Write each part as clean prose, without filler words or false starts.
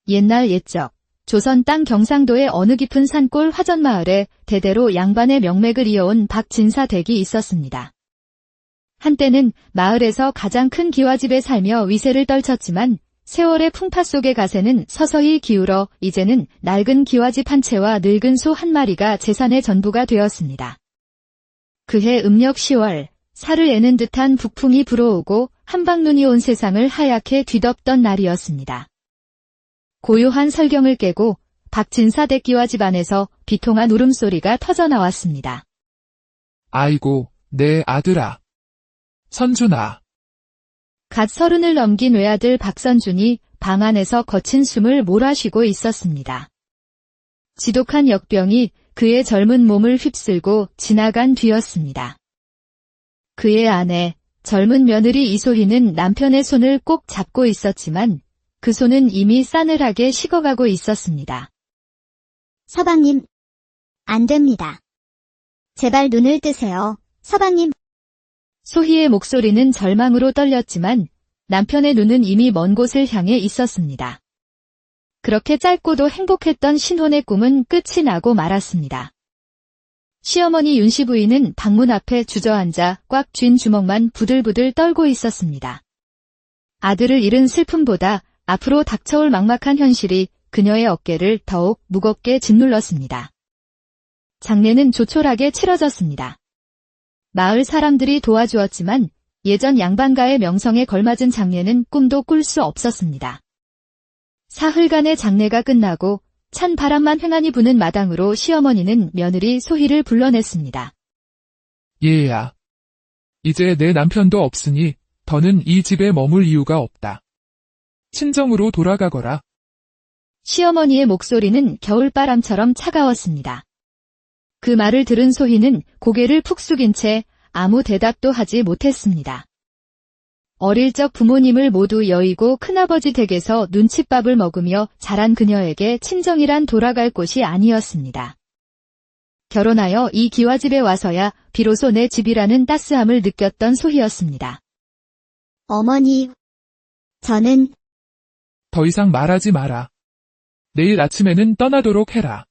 옛날 옛적 조선 땅 경상도의 어느 깊은 산골 화전마을에 대대로 양반의 명맥을 이어온 박진사 댁이 있었습니다. 한때는 마을에서 가장 큰 기와집에 살며 위세를 떨쳤지만 세월의 풍파 속의 가세는 서서히 기울어 이제는 낡은 기와집 한 채와 늙은 소 한 마리가 재산의 전부가 되었습니다. 그해 음력 10월 살을 애는 듯한 북풍이 불어오고 한방눈이 온 세상을 하얗게 뒤덮던 날이었습니다. 고요한 설경을 깨고 박진사 댁 기와집 안에서 비통한 울음소리가 터져나왔습니다. 아이고, 내 아들아. 선준아. 갓 30을 넘긴 외아들 박선준이 방 안에서 거친 숨을 몰아쉬고 있었습니다. 지독한 역병이 그의 젊은 몸을 휩쓸고 지나간 뒤였습니다. 그의 아내, 젊은 며느리 이소희는 남편의 손을 꼭 잡고 있었지만 그 손은 이미 싸늘하게 식어가고 있었습니다. 서방님, 안 됩니다. 제발 눈을 뜨세요, 서방님. 소희의 목소리는 절망으로 떨렸지만 남편의 눈은 이미 먼 곳을 향해 있었습니다. 그렇게 짧고도 행복했던 신혼의 꿈은 끝이 나고 말았습니다. 시어머니 윤씨 부인은 방문 앞에 주저앉아 꽉 쥔 주먹만 부들부들 떨고 있었습니다. 아들을 잃은 슬픔보다 앞으로 닥쳐올 막막한 현실이 그녀의 어깨를 더욱 무겁게 짓눌렀습니다. 장례는 조촐하게 치러졌습니다. 마을 사람들이 도와주었지만 예전 양반가의 명성에 걸맞은 장례는 꿈도 꿀 수 없었습니다. 사흘간의 장례가 끝나고 찬 바람만 횡하니 부는 마당으로 시어머니는 며느리 소희를 불러냈습니다. 얘야. 이제 내 남편도 없으니 더는 이 집에 머물 이유가 없다. 친정으로 돌아가거라. 시어머니의 목소리는 겨울바람처럼 차가웠습니다. 그 말을 들은 소희는 고개를 푹 숙인 채 아무 대답도 하지 못했습니다. 어릴 적 부모님을 모두 여의고 큰아버지 댁에서 눈칫밥을 먹으며 자란 그녀에게 친정이란 돌아갈 곳이 아니었습니다. 결혼하여 이 기와집에 와서야 비로소 내 집이라는 따스함을 느꼈던 소희였습니다. 어머니, 저는 더 이상 말하지 마라. 내일 아침에는 떠나도록 해라.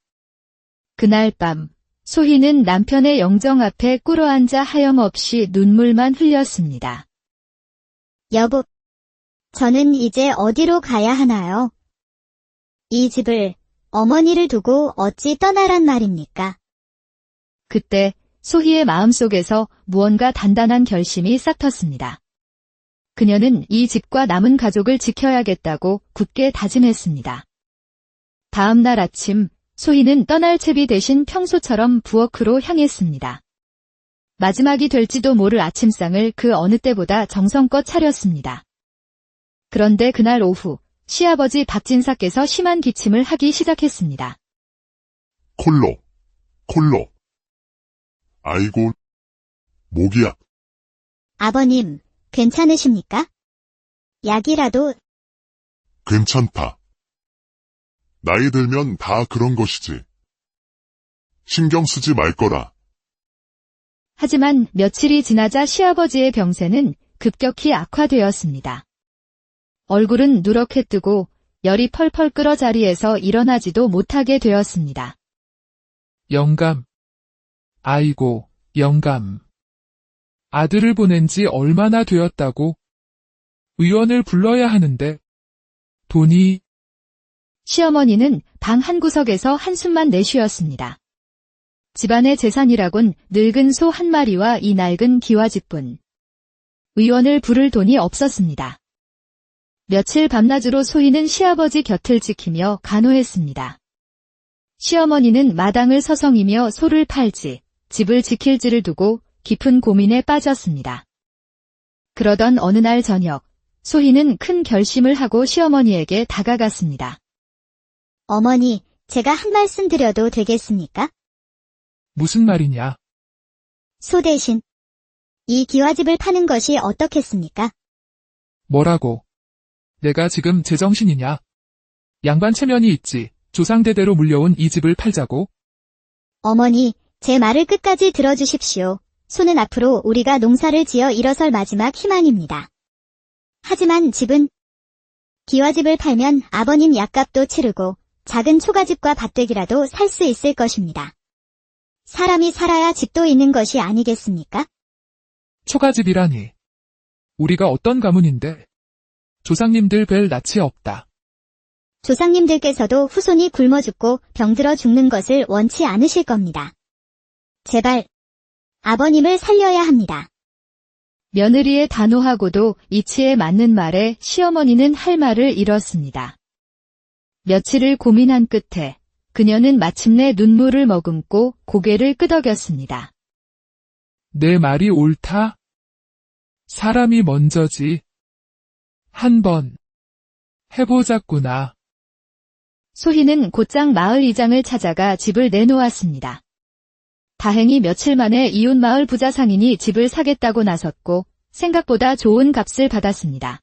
그날 밤 소희는 남편의 영정 앞에 꿇어앉아 하염없이 눈물만 흘렸습니다. 여보, 저는 이제 어디로 가야 하나요? 이 집을, 어머니를 두고 어찌 떠나란 말입니까? 그때 소희의 마음속에서 무언가 단단한 결심이 싹텄습니다. 그녀는 이 집과 남은 가족을 지켜야겠다고 굳게 다짐했습니다. 다음 날 아침 소희는 떠날 채비 대신 평소처럼 부엌으로 향했습니다. 마지막이 될지도 모를 아침상을 그 어느 때보다 정성껏 차렸습니다. 그런데 그날 오후 시아버지 박진사께서 심한 기침을 하기 시작했습니다. 콜로. 아이고, 목이야. 아버님, 괜찮으십니까? 약이라도. 괜찮다. 나이 들면 다 그런 것이지. 신경 쓰지 말 거라. 하지만 며칠이 지나자 시아버지의 병세는 급격히 악화되었습니다. 얼굴은 누렇게 뜨고 열이 펄펄 끓어 자리에서 일어나지도 못하게 되었습니다. 영감. 아이고, 영감. 아들을 보낸 지 얼마나 되었다고? 의원을 불러야 하는데 돈이... 시어머니는 방 한구석에서 한숨만 내쉬었습니다. 집안의 재산이라곤 늙은 소 한 마리와 이 낡은 기와집뿐. 의원을 부를 돈이 없었습니다. 며칠 밤낮으로 소희는 시아버지 곁을 지키며 간호했습니다. 시어머니는 마당을 서성이며 소를 팔지, 집을 지킬지를 두고 깊은 고민에 빠졌습니다. 그러던 어느 날 저녁, 소희는 큰 결심을 하고 시어머니에게 다가갔습니다. 어머니, 제가 한 말씀 드려도 되겠습니까? 무슨 말이냐? 소 대신 이 기와집을 파는 것이 어떻겠습니까? 뭐라고? 내가 지금 제정신이냐? 양반 체면이 있지. 조상대대로 물려온 이 집을 팔자고? 어머니, 제 말을 끝까지 들어주십시오. 소는 앞으로 우리가 농사를 지어 일어설 마지막 희망입니다. 하지만 집은 기와집을 팔면 아버님 약값도 치르고 작은 초가집과 밭대기라도 살 수 있을 것입니다. 사람이 살아야 집도 있는 것이 아니겠습니까? 초가집이라니. 우리가 어떤 가문인데. 조상님들 뵐 낯이 없다. 조상님들께서도 후손이 굶어 죽고 병들어 죽는 것을 원치 않으실 겁니다. 제발 아버님을 살려야 합니다. 며느리의 단호하고도 이치에 맞는 말에 시어머니는 할 말을 잃었습니다. 며칠을 고민한 끝에 그녀는 마침내 눈물을 머금고 고개를 끄덕였습니다. 내 말이 옳다? 사람이 먼저지. 한번 해보자꾸나. 소희는 곧장 마을 이장을 찾아가 집을 내놓았습니다. 다행히 며칠 만에 이웃 마을 부자 상인이 집을 사겠다고 나섰고 생각보다 좋은 값을 받았습니다.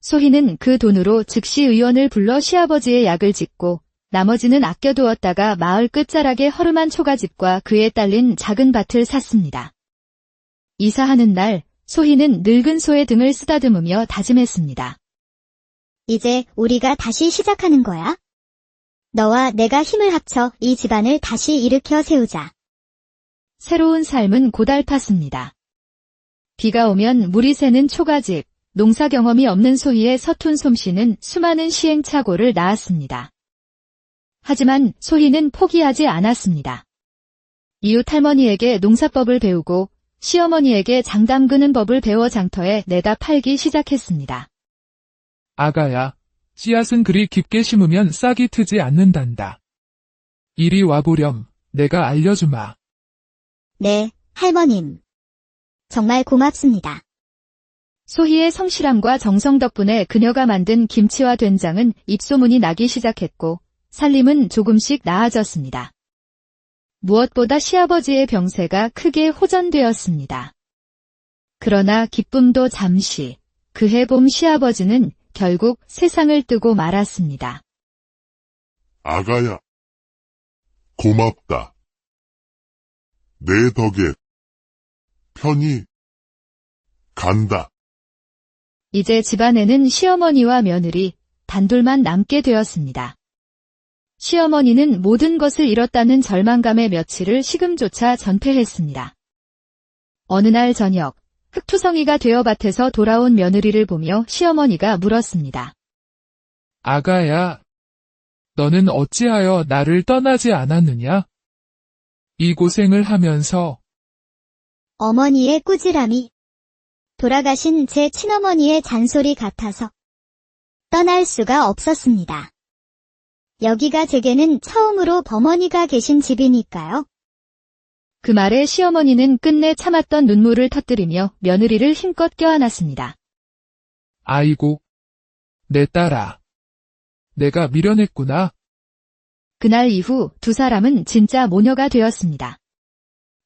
소희는 그 돈으로 즉시 의원을 불러 시아버지의 약을 짓고 나머지는 아껴두었다가 마을 끝자락에 허름한 초가집과 그에 딸린 작은 밭을 샀습니다. 이사하는 날 소희는 늙은 소의 등을 쓰다듬으며 다짐했습니다. 이제 우리가 다시 시작하는 거야? 너와 내가 힘을 합쳐 이 집안을 다시 일으켜 세우자. 새로운 삶은 고달팠습니다. 비가 오면 물이 새는 초가집, 농사 경험이 없는 소희의 서툰 솜씨는 수많은 시행착오를 낳았습니다. 하지만 소희는 포기하지 않았습니다. 이웃 할머니에게 농사법을 배우고 시어머니에게 장 담그는 법을 배워 장터에 내다 팔기 시작했습니다. 아가야, 씨앗은 그리 깊게 심으면 싹이 트지 않는단다. 이리 와보렴, 내가 알려주마. 네, 할머님. 정말 고맙습니다. 소희의 성실함과 정성 덕분에 그녀가 만든 김치와 된장은 입소문이 나기 시작했고 살림은 조금씩 나아졌습니다. 무엇보다 시아버지의 병세가 크게 호전되었습니다. 그러나 기쁨도 잠시, 그해 봄 시아버지는 결국 세상을 뜨고 말았습니다. 아가야. 고맙다. 내 덕에 편히 간다. 이제 집안에는 시어머니와 며느리, 단둘만 남게 되었습니다. 시어머니는 모든 것을 잃었다는 절망감에 며칠을 식음조차 전폐했습니다. 어느 날 저녁, 흑투성이가 되어 밭에서 돌아온 며느리를 보며 시어머니가 물었습니다. 아가야, 너는 어찌하여 나를 떠나지 않았느냐? 이 고생을 하면서 어머니의 꾸지람이 돌아가신 제 친어머니의 잔소리 같아서 떠날 수가 없었습니다. 여기가 제게는 처음으로 버머니가 계신 집이니까요. 그 말에 시어머니는 끝내 참았던 눈물을 터뜨리며 며느리를 힘껏 껴안았습니다. 아이고, 내 딸아. 내가 미련했구나. 그날 이후 두 사람은 진짜 모녀가 되었습니다.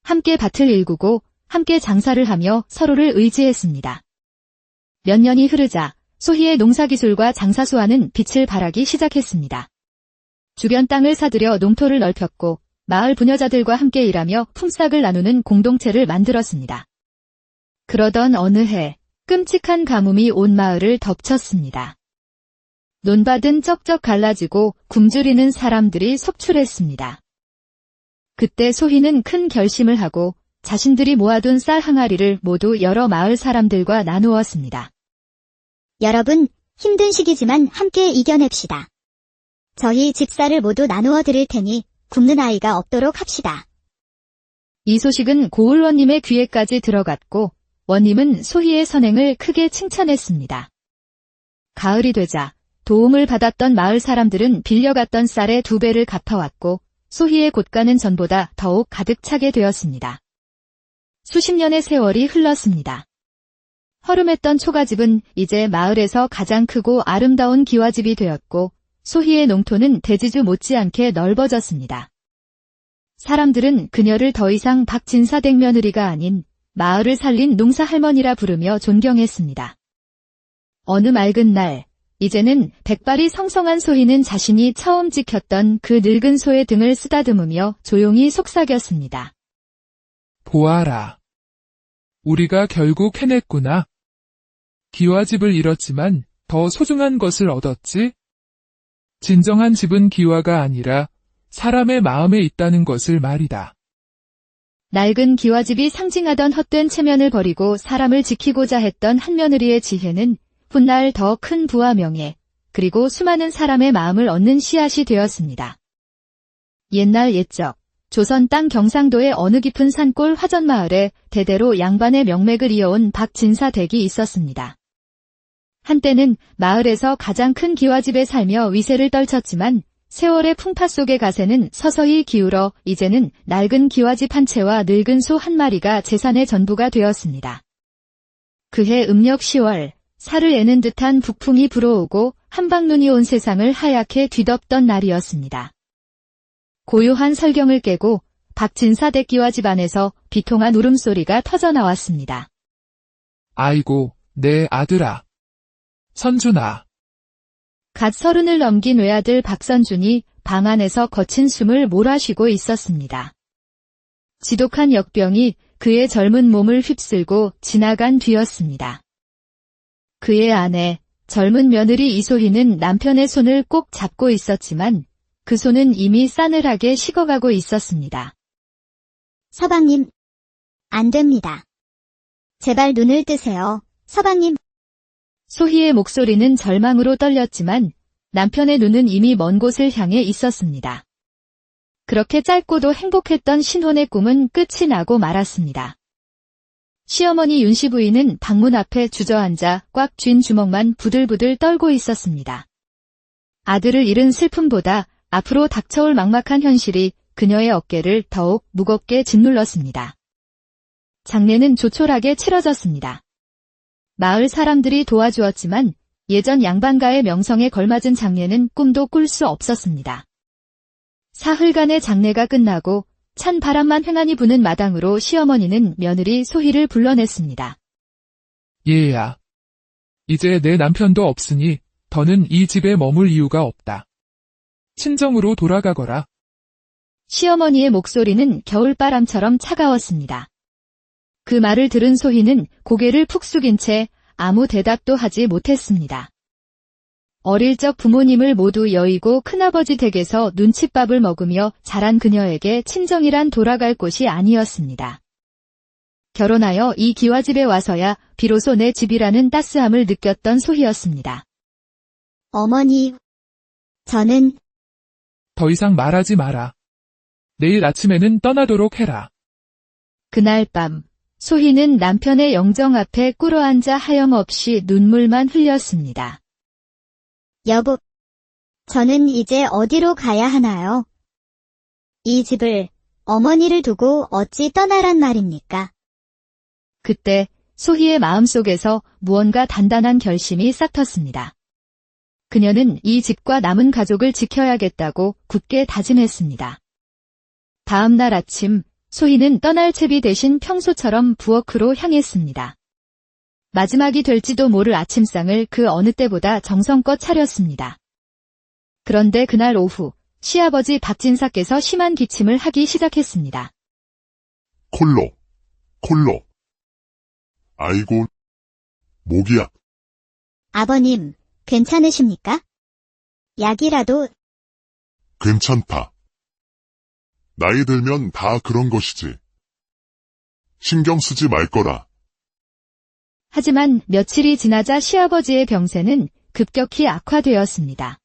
함께 밭을 일구고 함께 장사를 하며 서로를 의지했습니다. 몇 년이 흐르자 소희의 농사기술과 장사수와는 빛을 발하기 시작했습니다. 주변 땅을 사들여 농토를 넓혔고 마을 부녀자들과 함께 일하며 품삯을 나누는 공동체를 만들었습니다. 그러던 어느 해 끔찍한 가뭄이 온 마을을 덮쳤습니다. 논밭은 쩍쩍 갈라지고 굶주리는 사람들이 속출했습니다. 그때 소희는 큰 결심을 하고 자신들이 모아둔 쌀 항아리를 모두 여러 마을 사람들과 나누었습니다. 여러분, 힘든 시기지만 함께 이겨냅시다. 저희 집쌀을 모두 나누어 드릴 테니 굶는 아이가 없도록 합시다. 이 소식은 고을 원님의 귀에까지 들어갔고 원님은 소희의 선행을 크게 칭찬했습니다. 가을이 되자 도움을 받았던 마을 사람들은 빌려갔던 쌀의 2배를 갚아왔고 소희의 곳간은 전보다 더욱 가득 차게 되었습니다. 수십 년의 세월이 흘렀습니다. 허름했던 초가집은 이제 마을에서 가장 크고 아름다운 기와집이 되었고 소희의 농토는 대지주 못지않게 넓어졌습니다. 사람들은 그녀를 더 이상 박진사댁 며느리가 아닌 마을을 살린 농사할머니라 부르며 존경했습니다. 어느 맑은 날 이제는 백발이 성성한 소희는 자신이 처음 지켰던 그 늙은 소의 등을 쓰다듬으며 조용히 속삭였습니다. 보아라. 우리가 결국 해냈구나. 기와집을 잃었지만 더 소중한 것을 얻었지? 진정한 집은 기와가 아니라 사람의 마음에 있다는 것을 말이다. 낡은 기와집이 상징하던 헛된 체면을 버리고 사람을 지키고자 했던 한며느리의 지혜는 훗날 더 큰 부와 명예, 그리고 수많은 사람의 마음을 얻는 씨앗이 되었습니다. 옛날 옛적, 조선 땅 경상도의 어느 깊은 산골 화전마을에 대대로 양반의 명맥을 이어온 박진사 댁이 있었습니다. 한때는 마을에서 가장 큰 기와집에 살며 위세를 떨쳤지만 세월의 풍파 속의 가세는 서서히 기울어 이제는 낡은 기와집 한 채와 늙은 소 한 마리가 재산의 전부가 되었습니다. 그해 음력 10월, 살을 애는 듯한 북풍이 불어오고 한방눈이 온 세상을 하얗게 뒤덮던 날이었습니다. 고요한 설경을 깨고 박진사 댁 기와집 안에서 비통한 울음소리가 터져나왔습니다. 아이고, 내 아들아. 선준아. 갓 30을 넘긴 외아들 박선준이 방 안에서 거친 숨을 몰아쉬고 있었습니다. 지독한 역병이 그의 젊은 몸을 휩쓸고 지나간 뒤였습니다. 그의 아내, 젊은 며느리 이소희는 남편의 손을 꼭 잡고 있었지만 그 손은 이미 싸늘하게 식어가고 있었습니다. 서방님, 안 됩니다. 제발 눈을 뜨세요, 서방님. 소희의 목소리는 절망으로 떨렸지만 남편의 눈은 이미 먼 곳을 향해 있었습니다. 그렇게 짧고도 행복했던 신혼의 꿈은 끝이 나고 말았습니다. 시어머니 윤씨 부인은 방문 앞에 주저앉아 꽉 쥔 주먹만 부들부들 떨고 있었습니다. 아들을 잃은 슬픔보다 앞으로 닥쳐올 막막한 현실이 그녀의 어깨를 더욱 무겁게 짓눌렀습니다. 장례는 조촐하게 치러졌습니다. 마을 사람들이 도와주었지만 예전 양반가의 명성에 걸맞은 장례는 꿈도 꿀 수 없었습니다. 사흘간의 장례가 끝나고 찬 바람만 횡하니 부는 마당으로 시어머니는 며느리 소희를 불러냈습니다. 얘야. 이제 내 남편도 없으니 더는 이 집에 머물 이유가 없다. 친정으로 돌아가거라. 시어머니의 목소리는 겨울바람처럼 차가웠습니다. 그 말을 들은 소희는 고개를 푹 숙인 채 아무 대답도 하지 못했습니다. 어릴 적 부모님을 모두 여의고 큰아버지 댁에서 눈칫밥을 먹으며 자란 그녀에게 친정이란 돌아갈 곳이 아니었습니다. 결혼하여 이 기와집에 와서야 비로소 내 집이라는 따스함을 느꼈던 소희였습니다. 어머니, 저는 더 이상 말하지 마라. 내일 아침에는 떠나도록 해라. 그날 밤 소희는 남편의 영정 앞에 꿇어앉아 하염없이 눈물만 흘렸습니다. 여보, 저는 이제 어디로 가야 하나요? 이 집을, 어머니를 두고 어찌 떠나란 말입니까? 그때 소희의 마음속에서 무언가 단단한 결심이 싹 텄습니다. 그녀는 이 집과 남은 가족을 지켜야겠다고 굳게 다짐했습니다. 다음 날 아침 소희는 떠날 채비 대신 평소처럼 부엌으로 향했습니다. 마지막이 될지도 모를 아침상을 그 어느 때보다 정성껏 차렸습니다. 그런데 그날 오후 시아버지 박진사께서 심한 기침을 하기 시작했습니다. 콜로. 아이고, 목이야. 아버님, 괜찮으십니까? 약이라도 괜찮다. 나이 들면 다 그런 것이지. 신경 쓰지 말 거라. 하지만 며칠이 지나자 시아버지의 병세는 급격히 악화되었습니다.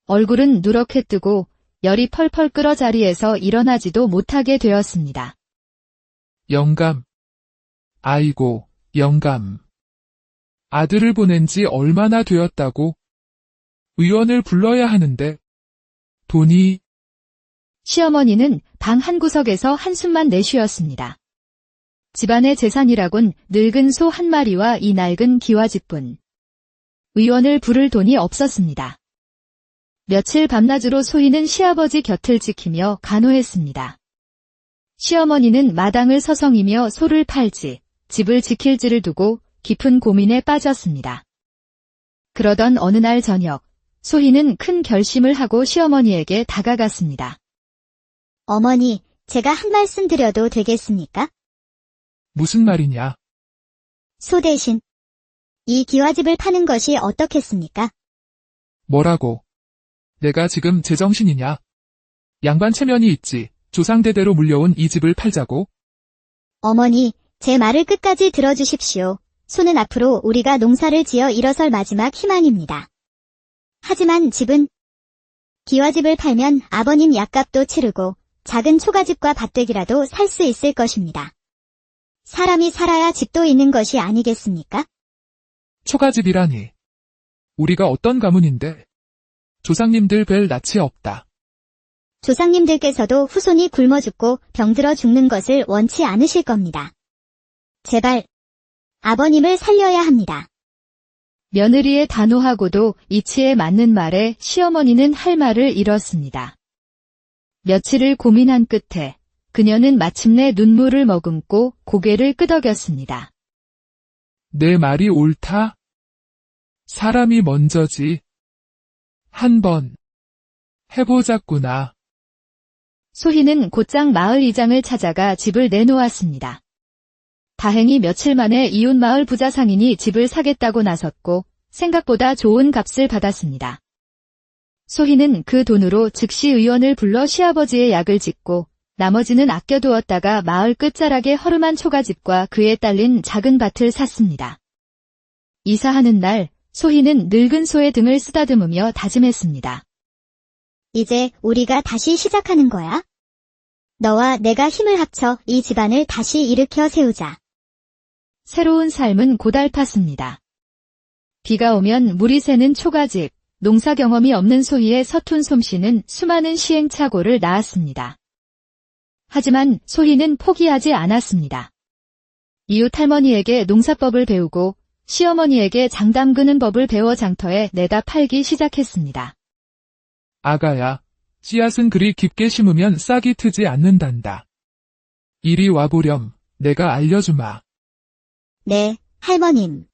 얼굴은 누렇게 뜨고 열이 펄펄 끓어 자리에서 일어나지도 못하게 되었습니다. 영감. 아이고, 영감. 아들을 보낸 지 얼마나 되었다고? 의원을 불러야 하는데. 돈이. 시어머니는 방 한구석에서 한숨만 내쉬었습니다. 집안의 재산이라곤 늙은 소 한 마리와 이 낡은 기와집뿐. 의원을 부를 돈이 없었습니다. 며칠 밤낮으로 소희는 시아버지 곁을 지키며 간호했습니다. 시어머니는 마당을 서성이며 소를 팔지, 집을 지킬지를 두고 깊은 고민에 빠졌습니다. 그러던 어느 날 저녁, 소희는 큰 결심을 하고 시어머니에게 다가갔습니다. 어머니, 제가 한 말씀 드려도 되겠습니까? 무슨 말이냐? 소 대신 이 기와집을 파는 것이 어떻겠습니까? 뭐라고? 내가 지금 제정신이냐? 양반 체면이 있지. 조상대대로 물려온 이 집을 팔자고? 어머니, 제 말을 끝까지 들어주십시오. 소는 앞으로 우리가 농사를 지어 일어설 마지막 희망입니다. 하지만 집은 기와집을 팔면 아버님 약값도 치르고 작은 초가집과 밭되기라도 살 수 있을 것입니다. 사람이 살아야 집도 있는 것이 아니겠습니까? 초가집이라니. 우리가 어떤 가문인데? 조상님들 뵐 낯이 없다. 조상님들께서도 후손이 굶어 죽고 병들어 죽는 것을 원치 않으실 겁니다. 제발 아버님을 살려야 합니다. 며느리의 단호하고도 이치에 맞는 말에 시어머니는 할 말을 잃었습니다. 며칠을 고민한 끝에 그녀는 마침내 눈물을 머금고 고개를 끄덕였습니다. 내 말이 옳다? 사람이 먼저지. 한번 해보자꾸나. 소희는 곧장 마을 이장을 찾아가 집을 내놓았습니다. 다행히 며칠 만에 이웃 마을 부자 상인이 집을 사겠다고 나섰고 생각보다 좋은 값을 받았습니다. 소희는 그 돈으로 즉시 의원을 불러 시아버지의 약을 짓고 나머지는 아껴두었다가 마을 끝자락에 허름한 초가집과 그에 딸린 작은 밭을 샀습니다. 이사하는 날 소희는 늙은 소의 등을 쓰다듬으며 다짐했습니다. 이제 우리가 다시 시작하는 거야? 너와 내가 힘을 합쳐 이 집안을 다시 일으켜 세우자. 새로운 삶은 고달팠습니다. 비가 오면 물이 새는 초가집, 농사 경험이 없는 소희의 서툰 솜씨는 수많은 시행착오를 낳았습니다. 하지만 소희는 포기하지 않았습니다. 이웃 할머니에게 농사법을 배우고 시어머니에게 장 담그는 법을 배워 장터에 내다 팔기 시작했습니다. 아가야, 씨앗은 그리 깊게 심으면 싹이 트지 않는단다. 이리 와보렴. 내가 알려주마. 네, 할머님.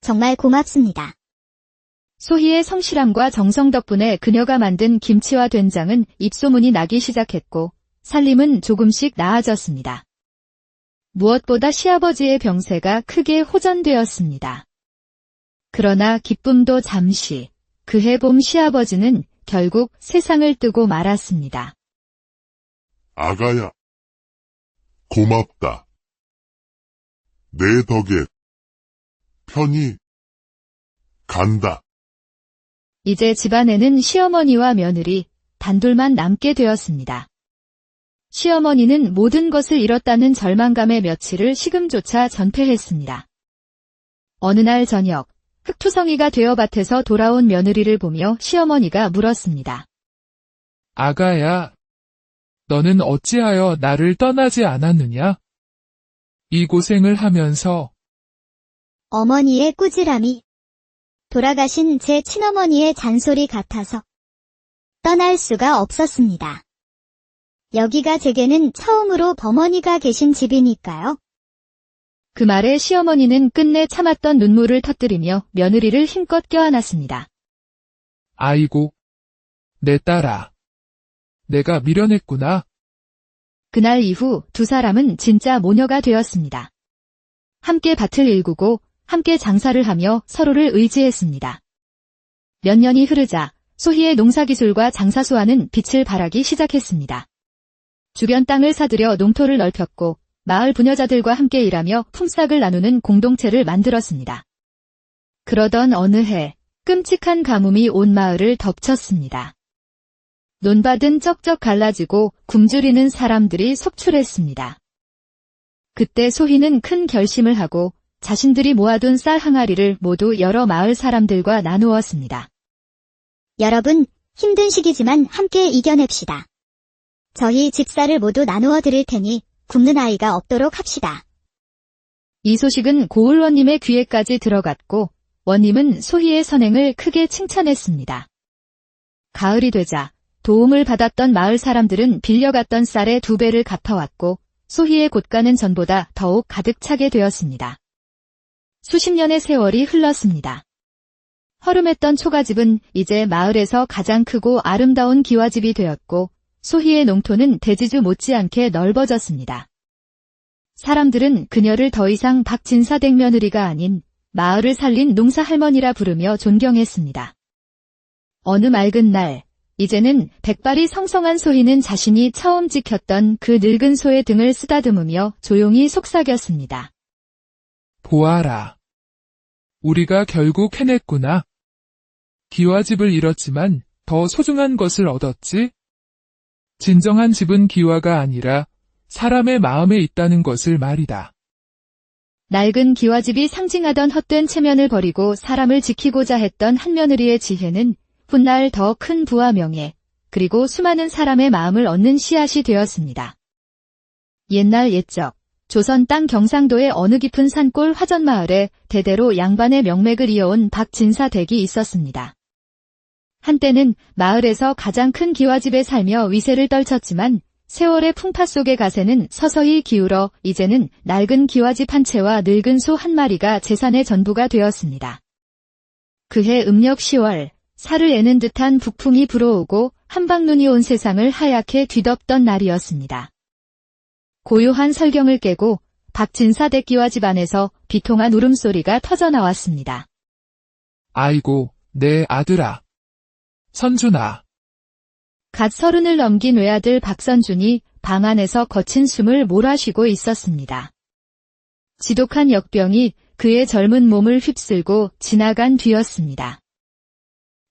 정말 고맙습니다. 소희의 성실함과 정성 덕분에 그녀가 만든 김치와 된장은 입소문이 나기 시작했고 살림은 조금씩 나아졌습니다. 무엇보다 시아버지의 병세가 크게 호전되었습니다. 그러나 기쁨도 잠시, 그해 봄 시아버지는 결국 세상을 뜨고 말았습니다. 아가야, 고맙다. 내 덕에 편히 간다. 이제 집안에는 시어머니와 며느리, 단둘만 남게 되었습니다. 시어머니는 모든 것을 잃었다는 절망감에 며칠을 식음조차 전폐했습니다. 어느 날 저녁, 흑투성이가 되어 밭에서 돌아온 며느리를 보며 시어머니가 물었습니다. 아가야, 너는 어찌하여 나를 떠나지 않았느냐? 이 고생을 하면서 어머니의 꾸지람이 돌아가신 제 친어머니의 잔소리 같아서 떠날 수가 없었습니다. 여기가 제게는 처음으로 범어니가 계신 집이니까요. 그 말에 시어머니는 끝내 참았던 눈물을 터뜨리며 며느리를 힘껏 껴안았습니다. 아이고, 내 딸아. 내가 미련했구나. 그날 이후 두 사람은 진짜 모녀가 되었습니다. 함께 밭을 일구고 함께 장사를 하며 서로를 의지했습니다. 몇 년이 흐르자 소희의 농사기술과 장사수와는 빛을 발하기 시작했습니다. 주변 땅을 사들여 농토를 넓혔고 마을 부녀자들과 함께 일하며 품삯을 나누는 공동체를 만들었습니다. 그러던 어느 해 끔찍한 가뭄이 온 마을을 덮쳤습니다. 논밭은 쩍쩍 갈라지고 굶주리는 사람들이 속출했습니다. 그때 소희는 큰 결심을 하고 자신들이 모아둔 쌀 항아리를 모두 여러 마을 사람들과 나누었습니다. 여러분, 힘든 시기지만 함께 이겨냅시다. 저희 집쌀을 모두 나누어 드릴 테니 굶는 아이가 없도록 합시다. 이 소식은 고을 원님의 귀에까지 들어갔고 원님은 소희의 선행을 크게 칭찬했습니다. 가을이 되자 도움을 받았던 마을 사람들은 빌려갔던 쌀의 2배를 갚아왔고 소희의 곳간은 전보다 더욱 가득 차게 되었습니다. 수십 년의 세월이 흘렀습니다. 허름했던 초가집은 이제 마을에서 가장 크고 아름다운 기와집이 되었고 소희의 농토는 대지주 못지않게 넓어졌습니다. 사람들은 그녀를 더 이상 박진사댁 며느리가 아닌 마을을 살린 농사 할머니라 부르며 존경했습니다. 어느 맑은 날, 이제는 백발이 성성한 소희는 자신이 처음 지켰던 그 늙은 소의 등을 쓰다듬으며 조용히 속삭였습니다. 보아라. 우리가 결국 해냈구나. 기와집을 잃었지만 더 소중한 것을 얻었지? 진정한 집은 기와가 아니라 사람의 마음에 있다는 것을 말이다. 낡은 기와집이 상징하던 헛된 체면을 버리고 사람을 지키고자 했던 한며느리의 지혜는 훗날 더 큰 부와 명예, 그리고 수많은 사람의 마음을 얻는 씨앗이 되었습니다. 옛날 옛적, 조선 땅 경상도의 어느 깊은 산골 화전마을에 대대로 양반의 명맥을 이어온 박진사 댁이 있었습니다. 한때는 마을에서 가장 큰 기와집에 살며 위세를 떨쳤지만 세월의 풍파 속의 가세는 서서히 기울어 이제는 낡은 기와집 한 채와 늙은 소 한 마리가 재산의 전부가 되었습니다. 그해 음력 10월, 살을 애는 듯한 북풍이 불어오고 한방눈이 온 세상을 하얗게 뒤덮던 날이었습니다. 고요한 설경을 깨고 박진사 댁 기와집 안에서 비통한 울음소리가 터져나왔습니다. 아이고, 내 아들아. 선준아. 갓 30을 넘긴 외아들 박선준이 방 안에서 거친 숨을 몰아쉬고 있었습니다. 지독한 역병이 그의 젊은 몸을 휩쓸고 지나간 뒤였습니다.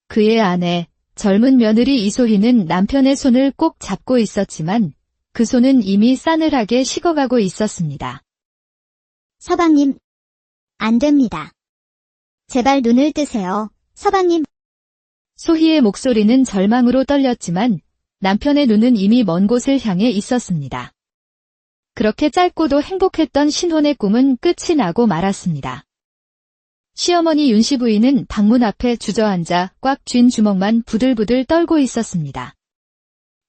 그의 아내, 젊은 며느리 이소희는 남편의 손을 꼭 잡고 있었지만 그 손은 이미 싸늘하게 식어가고 있었습니다. 서방님, 안 됩니다. 제발 눈을 뜨세요, 서방님. 소희의 목소리는 절망으로 떨렸지만 남편의 눈은 이미 먼 곳을 향해 있었습니다. 그렇게 짧고도 행복했던 신혼의 꿈은 끝이 나고 말았습니다. 시어머니 윤씨 부인은 방문 앞에 주저앉아 꽉 쥔 주먹만 부들부들 떨고 있었습니다.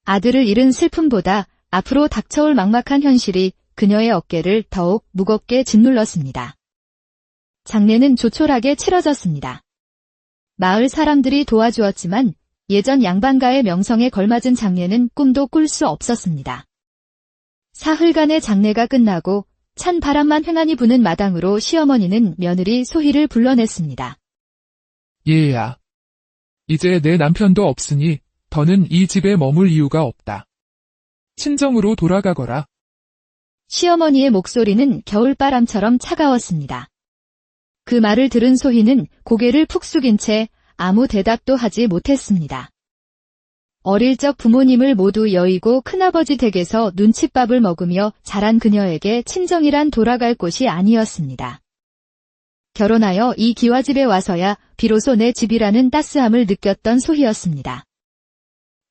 아들을 잃은 슬픔보다 앞으로 닥쳐올 막막한 현실이 그녀의 어깨를 더욱 무겁게 짓눌렀습니다. 장례는 조촐하게 치러졌습니다. 마을 사람들이 도와주었지만 예전 양반가의 명성에 걸맞은 장례는 꿈도 꿀 수 없었습니다. 사흘간의 장례가 끝나고 찬 바람만 횡하니 부는 마당으로 시어머니는 며느리 소희를 불러냈습니다. 얘야. 이제 내 남편도 없으니 더는 이 집에 머물 이유가 없다. 친정으로 돌아가거라. 시어머니의 목소리는 겨울바람처럼 차가웠습니다. 그 말을 들은 소희는 고개를 푹 숙인 채 아무 대답도 하지 못했습니다. 어릴 적 부모님을 모두 여의고 큰아버지 댁에서 눈칫밥을 먹으며 자란 그녀에게 친정이란 돌아갈 곳이 아니었습니다. 결혼하여 이 기와집에 와서야 비로소 내 집이라는 따스함을 느꼈던 소희였습니다.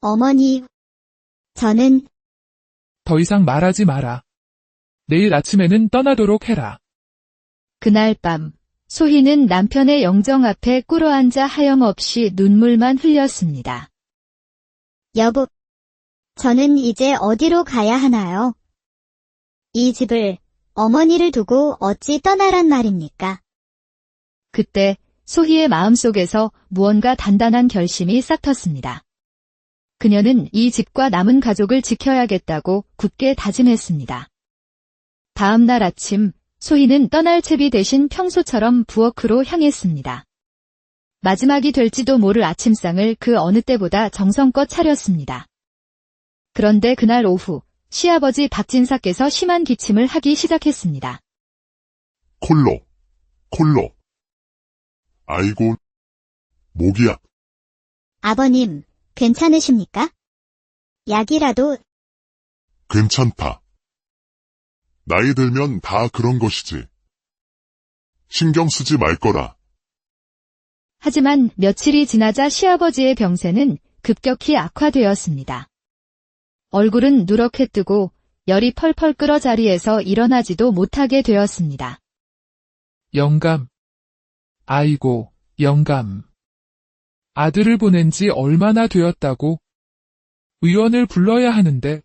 어머니, 저는 더 이상 말하지 마라. 내일 아침에는 떠나도록 해라. 그날 밤, 소희는 남편의 영정 앞에 꿇어앉아 하염없이 눈물만 흘렸습니다. 여보, 저는 이제 어디로 가야 하나요? 이 집을, 어머니를 두고 어찌 떠나란 말입니까? 그때 소희의 마음속에서 무언가 단단한 결심이 싹 텄습니다. 그녀는 이 집과 남은 가족을 지켜야겠다고 굳게 다짐했습니다. 다음 날 아침, 소희는 떠날 채비 대신 평소처럼 부엌으로 향했습니다. 마지막이 될지도 모를 아침상을 그 어느 때보다 정성껏 차렸습니다. 그런데 그날 오후, 시아버지 박진사께서 심한 기침을 하기 시작했습니다. 콜로. 아이고, 목이야. 아버님, 괜찮으십니까? 약이라도. 괜찮다. 나이 들면 다 그런 것이지. 신경 쓰지 말 거라. 하지만 며칠이 지나자 시아버지의 병세는 급격히 악화되었습니다. 얼굴은 누렇게 뜨고 열이 펄펄 끓어 자리에서 일어나지도 못하게 되었습니다. 영감. 아이고, 영감. 아들을 보낸 지 얼마나 되었다고? 의원을 불러야 하는데.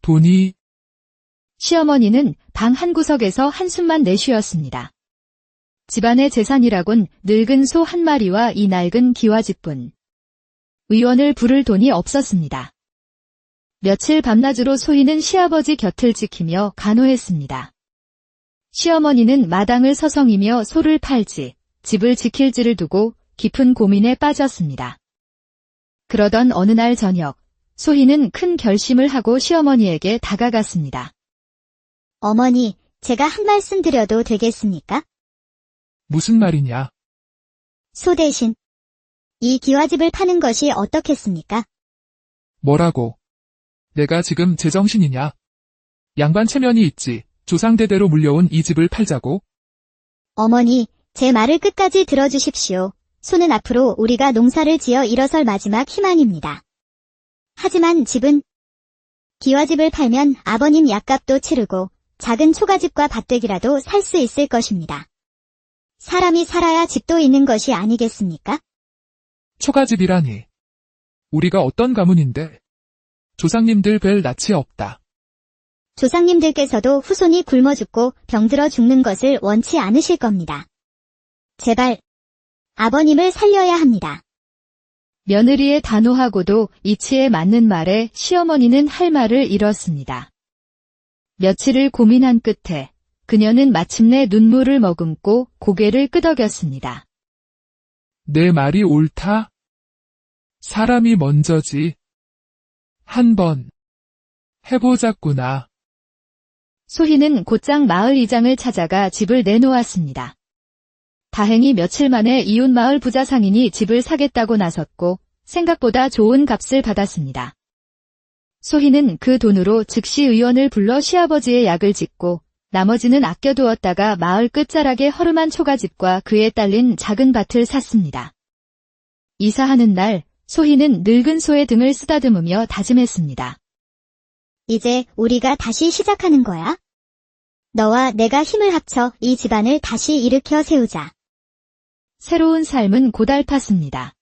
돈이. 시어머니는 방 한 구석에서 한숨만 내쉬었습니다. 집안의 재산이라곤 늙은 소 한 마리와 이 낡은 기와집뿐. 의원을 부를 돈이 없었습니다. 며칠 밤낮으로 소희는 시아버지 곁을 지키며 간호했습니다. 시어머니는 마당을 서성이며 소를 팔지, 집을 지킬지를 두고 깊은 고민에 빠졌습니다. 그러던 어느 날 저녁, 소희는 큰 결심을 하고 시어머니에게 다가갔습니다. 어머니, 제가 한 말씀 드려도 되겠습니까? 무슨 말이냐? 소 대신 이 기와집을 파는 것이 어떻겠습니까? 뭐라고? 내가 지금 제정신이냐? 양반 체면이 있지. 조상대대로 물려온 이 집을 팔자고? 어머니, 제 말을 끝까지 들어주십시오. 소는 앞으로 우리가 농사를 지어 일어설 마지막 희망입니다. 하지만 집은 기와집을 팔면 아버님 약값도 치르고 작은 초가집과 밭되기라도 살 수 있을 것입니다. 사람이 살아야 집도 있는 것이 아니겠습니까? 초가집이라니. 우리가 어떤 가문인데? 조상님들 뵐 낯이 없다. 조상님들께서도 후손이 굶어 죽고 병들어 죽는 것을 원치 않으실 겁니다. 제발 아버님을 살려야 합니다. 며느리의 단호하고도 이치에 맞는 말에 시어머니는 할 말을 잃었습니다. 며칠을 고민한 끝에 그녀는 마침내 눈물을 머금고 고개를 끄덕였습니다. 내 말이 옳다? 사람이 먼저지. 한번 해보자꾸나. 소희는 곧장 마을 이장을 찾아가 집을 내놓았습니다. 다행히 며칠 만에 이웃 마을 부자 상인이 집을 사겠다고 나섰고 생각보다 좋은 값을 받았습니다. 소희는 그 돈으로 즉시 의원을 불러 시아버지의 약을 짓고 나머지는 아껴두었다가 마을 끝자락의 허름한 초가집과 그에 딸린 작은 밭을 샀습니다. 이사하는 날 소희는 늙은 소의 등을 쓰다듬으며 다짐했습니다. 이제 우리가 다시 시작하는 거야? 너와 내가 힘을 합쳐 이 집안을 다시 일으켜 세우자. 새로운 삶은 고달팠습니다.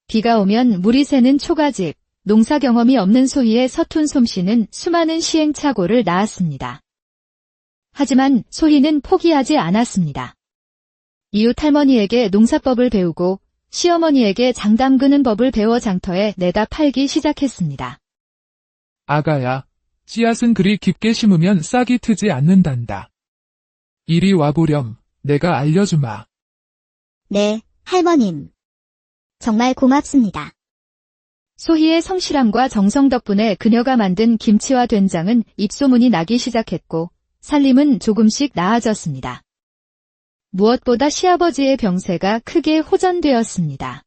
비가 오면 물이 새는 초가집, 농사 경험이 없는 소희의 서툰 솜씨는 수많은 시행착오를 낳았습니다. 하지만 소희는 포기하지 않았습니다. 이웃 할머니에게 농사법을 배우고 시어머니에게 장 담그는 법을 배워 장터에 내다 팔기 시작했습니다. 아가야, 씨앗은 그리 깊게 심으면 싹이 트지 않는단다. 이리 와보렴. 내가 알려주마. 네, 할머님. 정말 고맙습니다. 소희의 성실함과 정성 덕분에 그녀가 만든 김치와 된장은 입소문이 나기 시작했고 살림은 조금씩 나아졌습니다. 무엇보다 시아버지의 병세가 크게 호전되었습니다.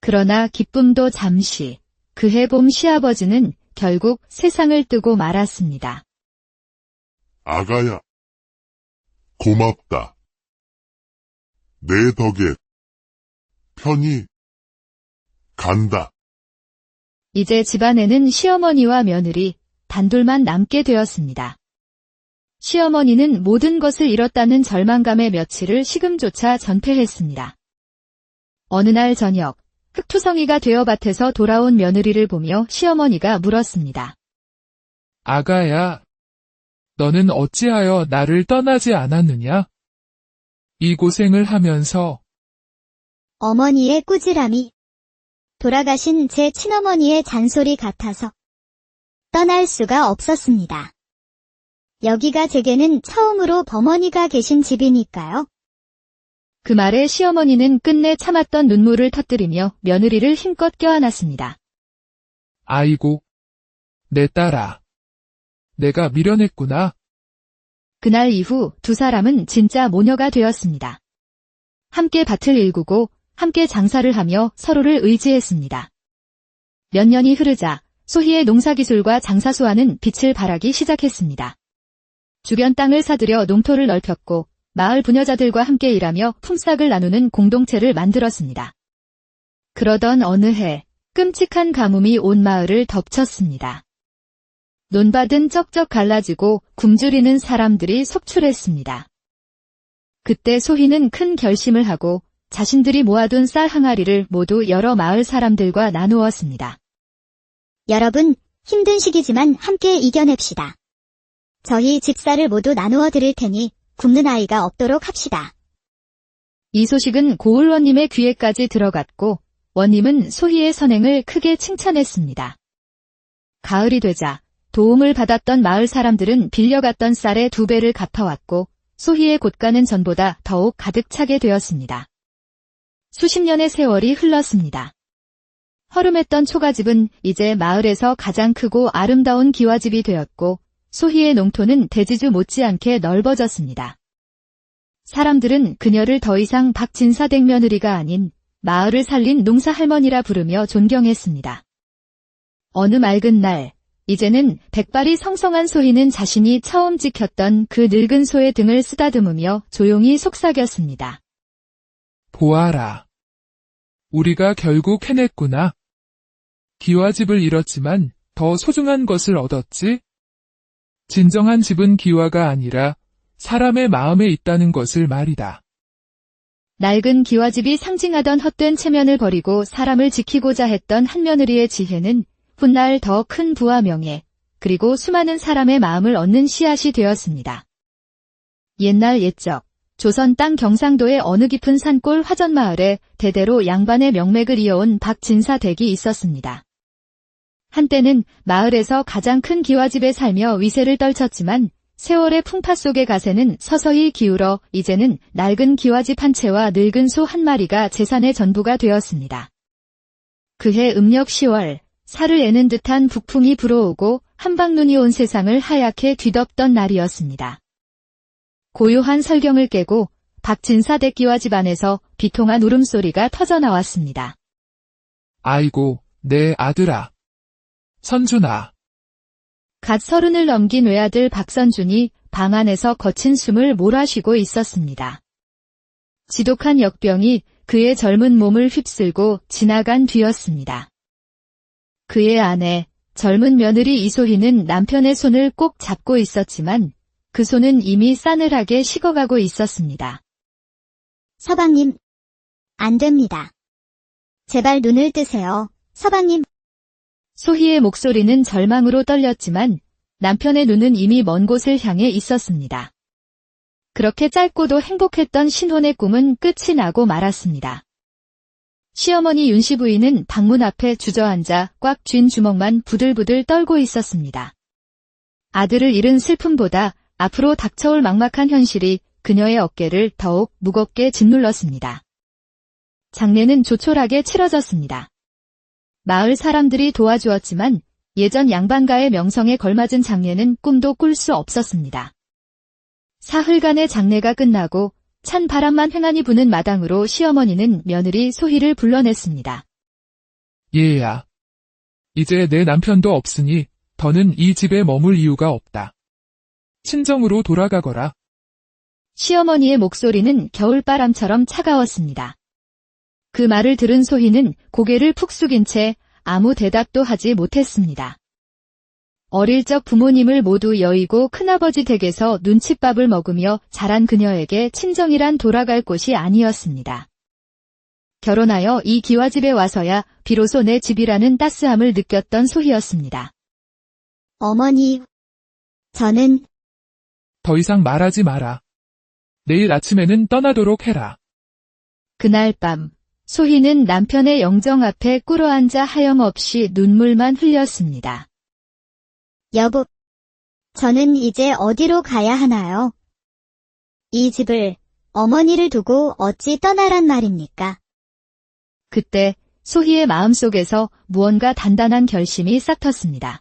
그러나 기쁨도 잠시, 그해 봄 시아버지는 결국 세상을 뜨고 말았습니다. 아가야, 고맙다. 내 덕에 편히 간다. 이제 집안에는 시어머니와 며느리, 단둘만 남게 되었습니다. 시어머니는 모든 것을 잃었다는 절망감에 며칠을 식음조차 전폐했습니다. 어느 날 저녁, 흑투성이가 되어 밭에서 돌아온 며느리를 보며 시어머니가 물었습니다. 아가야, 너는 어찌하여 나를 떠나지 않았느냐? 이 고생을 하면서 어머니의 꾸지람이 돌아가신 제 친어머니의 잔소리 같아서 떠날 수가 없었습니다. 여기가 제게는 처음으로 버머니가 계신 집이니까요. 그 말에 시어머니는 끝내 참았던 눈물을 터뜨리며 며느리를 힘껏 껴안았습니다. 아이고, 내 딸아. 내가 미련했구나. 그날 이후 두 사람은 진짜 모녀가 되었습니다. 함께 밭을 일구고 함께 장사를 하며 서로를 의지했습니다. 몇 년이 흐르자 소희의 농사기술과 장사수와는 빛을 발하기 시작했습니다. 주변 땅을 사들여 농토를 넓혔고 마을 부녀자들과 함께 일하며 품삯을 나누는 공동체를 만들었습니다. 그러던 어느 해 끔찍한 가뭄이 온 마을을 덮쳤습니다. 논밭은 쩍쩍 갈라지고 굶주리는 사람들이 속출했습니다. 그때 소희는 큰 결심을 하고 자신들이 모아둔 쌀 항아리를 모두 여러 마을 사람들과 나누었습니다. 여러분, 힘든 시기지만 함께 이겨냅시다. 저희 집쌀을 모두 나누어 드릴 테니 굶는 아이가 없도록 합시다. 이 소식은 고을 원님의 귀에까지 들어갔고 원님은 소희의 선행을 크게 칭찬했습니다. 가을이 되자 도움을 받았던 마을 사람들은 빌려갔던 쌀의 2배를 갚아왔고 소희의 곳간은 전보다 더욱 가득 차게 되었습니다. 수십 년의 세월이 흘렀습니다. 허름했던 초가집은 이제 마을에서 가장 크고 아름다운 기와집이 되었고 소희의 농토는 대지주 못지않게 넓어졌습니다. 사람들은 그녀를 더 이상 박진사 댁 며느리가 아닌 마을을 살린 농사할머니라 부르며 존경했습니다. 어느 맑은 날, 이제는 백발이 성성한 소희는 자신이 처음 지켰던 그 늙은 소의 등을 쓰다듬으며 조용히 속삭였습니다. 보아라. 우리가 결국 해냈구나. 기와집을 잃었지만 더 소중한 것을 얻었지? 진정한 집은 기와가 아니라 사람의 마음에 있다는 것을 말이다. 낡은 기와집이 상징하던 헛된 체면을 버리고 사람을 지키고자 했던 한 며느리의 지혜는 훗날 더 큰 부와 명예, 그리고 수많은 사람의 마음을 얻는 씨앗이 되었습니다. 옛날 옛적, 조선 땅 경상도의 어느 깊은 산골 화전마을에 대대로 양반의 명맥을 이어온 박진사 댁이 있었습니다. 한때는 마을에서 가장 큰 기와집에 살며 위세를 떨쳤지만 세월의 풍파 속의 가세는 서서히 기울어 이제는 낡은 기와집 한 채와 늙은 소 한 마리가 재산의 전부가 되었습니다. 그해 음력 10월, 살을 애는 듯한 북풍이 불어오고 한방눈이 온 세상을 하얗게 뒤덮던 날이었습니다. 고요한 설경을 깨고 박진사 댁 기와집 안에서 비통한 울음소리가 터져나왔습니다. 아이고, 내 아들아. 선준아. 갓 30을 넘긴 외아들 박선준이 방 안에서 거친 숨을 몰아쉬고 있었습니다. 지독한 역병이 그의 젊은 몸을 휩쓸고 지나간 뒤였습니다. 그의 아내, 젊은 며느리 이소희는 남편의 손을 꼭 잡고 있었지만 그 손은 이미 싸늘하게 식어가고 있었습니다. 서방님, 안 됩니다. 제발 눈을 뜨세요, 서방님. 소희의 목소리는 절망으로 떨렸지만 남편의 눈은 이미 먼 곳을 향해 있었습니다. 그렇게 짧고도 행복했던 신혼의 꿈은 끝이 나고 말았습니다. 시어머니 윤씨 부인은 방문 앞에 주저앉아 꽉 쥔 주먹만 부들부들 떨고 있었습니다. 아들을 잃은 슬픔보다 앞으로 닥쳐올 막막한 현실이 그녀의 어깨를 더욱 무겁게 짓눌렀습니다. 장례는 조촐하게 치러졌습니다. 마을 사람들이 도와주었지만 예전 양반가의 명성에 걸맞은 장례는 꿈도 꿀 수 없었습니다. 사흘간의 장례가 끝나고 찬 바람만 횡하니 부는 마당으로 시어머니는 며느리 소희를 불러냈습니다. 얘야. 이제 내 남편도 없으니 더는 이 집에 머물 이유가 없다. 친정으로 돌아가거라. 시어머니의 목소리는 겨울바람처럼 차가웠습니다. 그 말을 들은 소희는 고개를 푹 숙인 채 아무 대답도 하지 못했습니다. 어릴 적 부모님을 모두 여의고 큰아버지 댁에서 눈칫밥을 먹으며 자란 그녀에게 친정이란 돌아갈 곳이 아니었습니다. 결혼하여 이 기와집에 와서야 비로소 내 집이라는 따스함을 느꼈던 소희였습니다. 어머니, 저는 더 이상 말하지 마라. 내일 아침에는 떠나도록 해라. 그날 밤 소희는 남편의 영정 앞에 꿇어앉아 하염없이 눈물만 흘렸습니다. 여보, 저는 이제 어디로 가야 하나요? 이 집을, 어머니를 두고 어찌 떠나란 말입니까? 그때 소희의 마음속에서 무언가 단단한 결심이 싹 텄습니다.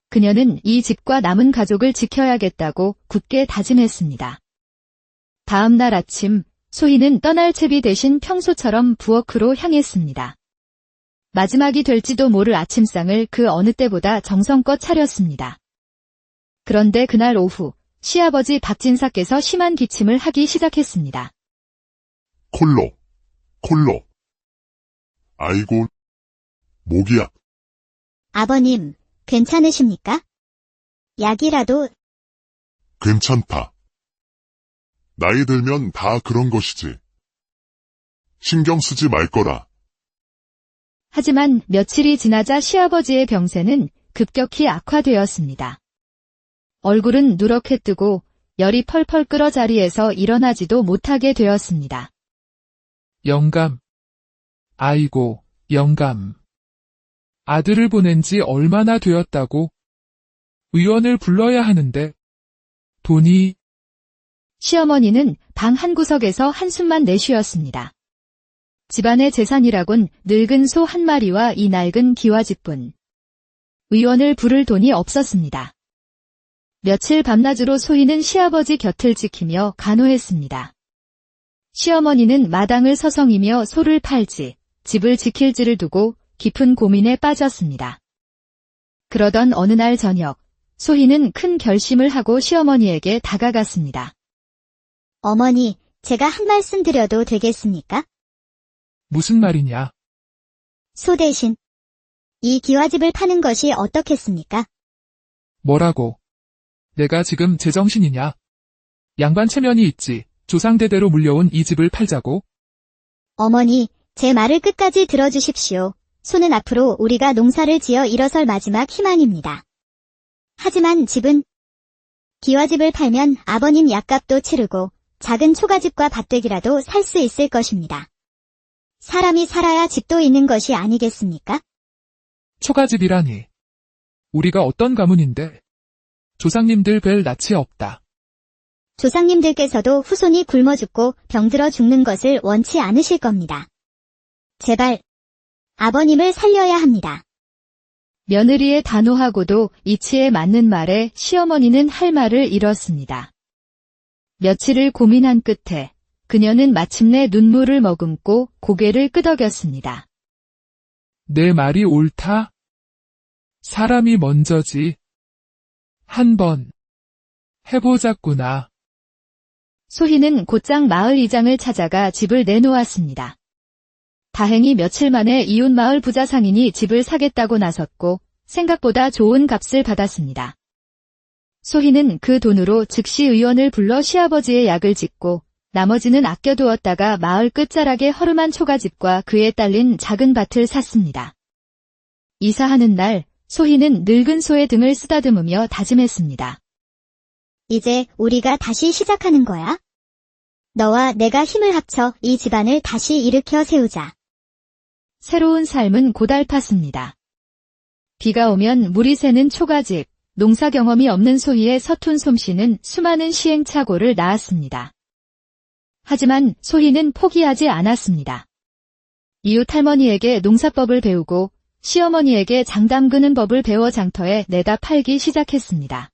그녀는 이 집과 남은 가족을 지켜야겠다고 굳게 다짐했습니다. 다음 날 아침 소희는 떠날 채비 대신 평소처럼 부엌으로 향했습니다. 마지막이 될지도 모를 아침상을 그 어느 때보다 정성껏 차렸습니다. 그런데 그날 오후 시아버지 박진사께서 심한 기침을 하기 시작했습니다. 콜록, 콜록. 아이고, 목이야. 아버님, 괜찮으십니까? 약이라도 괜찮다. 나이 들면 다 그런 것이지. 신경 쓰지 말 거라. 하지만 며칠이 지나자 시아버지의 병세는 급격히 악화되었습니다. 얼굴은 누렇게 뜨고 열이 펄펄 끓어 자리에서 일어나지도 못하게 되었습니다. 영감. 아이고, 영감. 아들을 보낸 지 얼마나 되었다고? 의원을 불러야 하는데 돈이 시어머니는 방 한구석에서 한숨만 내쉬었습니다. 집안의 재산이라곤 늙은 소 한 마리와 이 낡은 기와집뿐. 의원을 부를 돈이 없었습니다. 며칠 밤낮으로 소희는 시아버지 곁을 지키며 간호했습니다. 시어머니는 마당을 서성이며 소를 팔지, 집을 지킬지를 두고 깊은 고민에 빠졌습니다. 그러던 어느 날 저녁, 소희는 큰 결심을 하고 시어머니에게 다가갔습니다. 어머니, 제가 한 말씀 드려도 되겠습니까? 무슨 말이냐? 소 대신 이 기와집을 파는 것이 어떻겠습니까? 뭐라고? 내가 지금 제정신이냐? 양반 체면이 있지. 조상대대로 물려온 이 집을 팔자고? 어머니, 제 말을 끝까지 들어주십시오. 소는 앞으로 우리가 농사를 지어 일어설 마지막 희망입니다. 하지만 집은 기와집을 팔면 아버님 약값도 치르고 작은 초가집과 밭대기라도 살 수 있을 것입니다. 사람이 살아야 집도 있는 것이 아니겠습니까? 초가집이라니. 우리가 어떤 가문인데? 조상님들 뵐 낯이 없다. 조상님들께서도 후손이 굶어 죽고 병들어 죽는 것을 원치 않으실 겁니다. 제발 아버님을 살려야 합니다. 며느리의 단호하고도 이치에 맞는 말에 시어머니는 할 말을 잃었습니다. 며칠을 고민한 끝에 그녀는 마침내 눈물을 머금고 고개를 끄덕였습니다. 내 말이 옳다? 사람이 먼저지. 한번 해보자꾸나. 소희는 곧장 마을 이장을 찾아가 집을 내놓았습니다. 다행히 며칠 만에 이웃 마을 부자 상인이 집을 사겠다고 나섰고 생각보다 좋은 값을 받았습니다. 소희는 그 돈으로 즉시 의원을 불러 시아버지의 약을 짓고 나머지는 아껴두었다가 마을 끝자락에 허름한 초가집과 그에 딸린 작은 밭을 샀습니다. 이사하는 날 소희는 늙은 소의 등을 쓰다듬으며 다짐했습니다. 이제 우리가 다시 시작하는 거야. 너와 내가 힘을 합쳐 이 집안을 다시 일으켜 세우자. 새로운 삶은 고달팠습니다. 비가 오면 물이 새는 초가집, 농사 경험이 없는 소희의 서툰 솜씨는 수많은 시행착오를 낳았습니다. 하지만 소희는 포기하지 않았습니다. 이웃 할머니에게 농사법을 배우고 시어머니에게 장 담그는 법을 배워 장터에 내다 팔기 시작했습니다.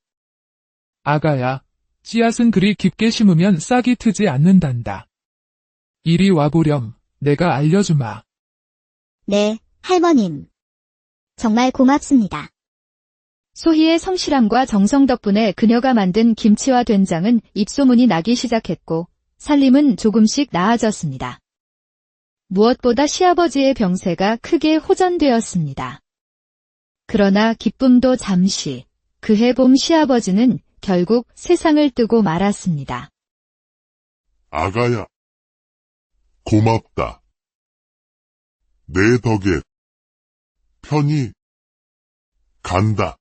아가야, 씨앗은 그리 깊게 심으면 싹이 트지 않는단다. 이리 와보렴, 내가 알려주마. 네, 할머님. 정말 고맙습니다. 소희의 성실함과 정성 덕분에 그녀가 만든 김치와 된장은 입소문이 나기 시작했고 살림은 조금씩 나아졌습니다. 무엇보다 시아버지의 병세가 크게 호전되었습니다. 그러나 기쁨도 잠시, 그해 봄 시아버지는 결국 세상을 뜨고 말았습니다. 아가야, 고맙다. 내 덕에 편히 간다.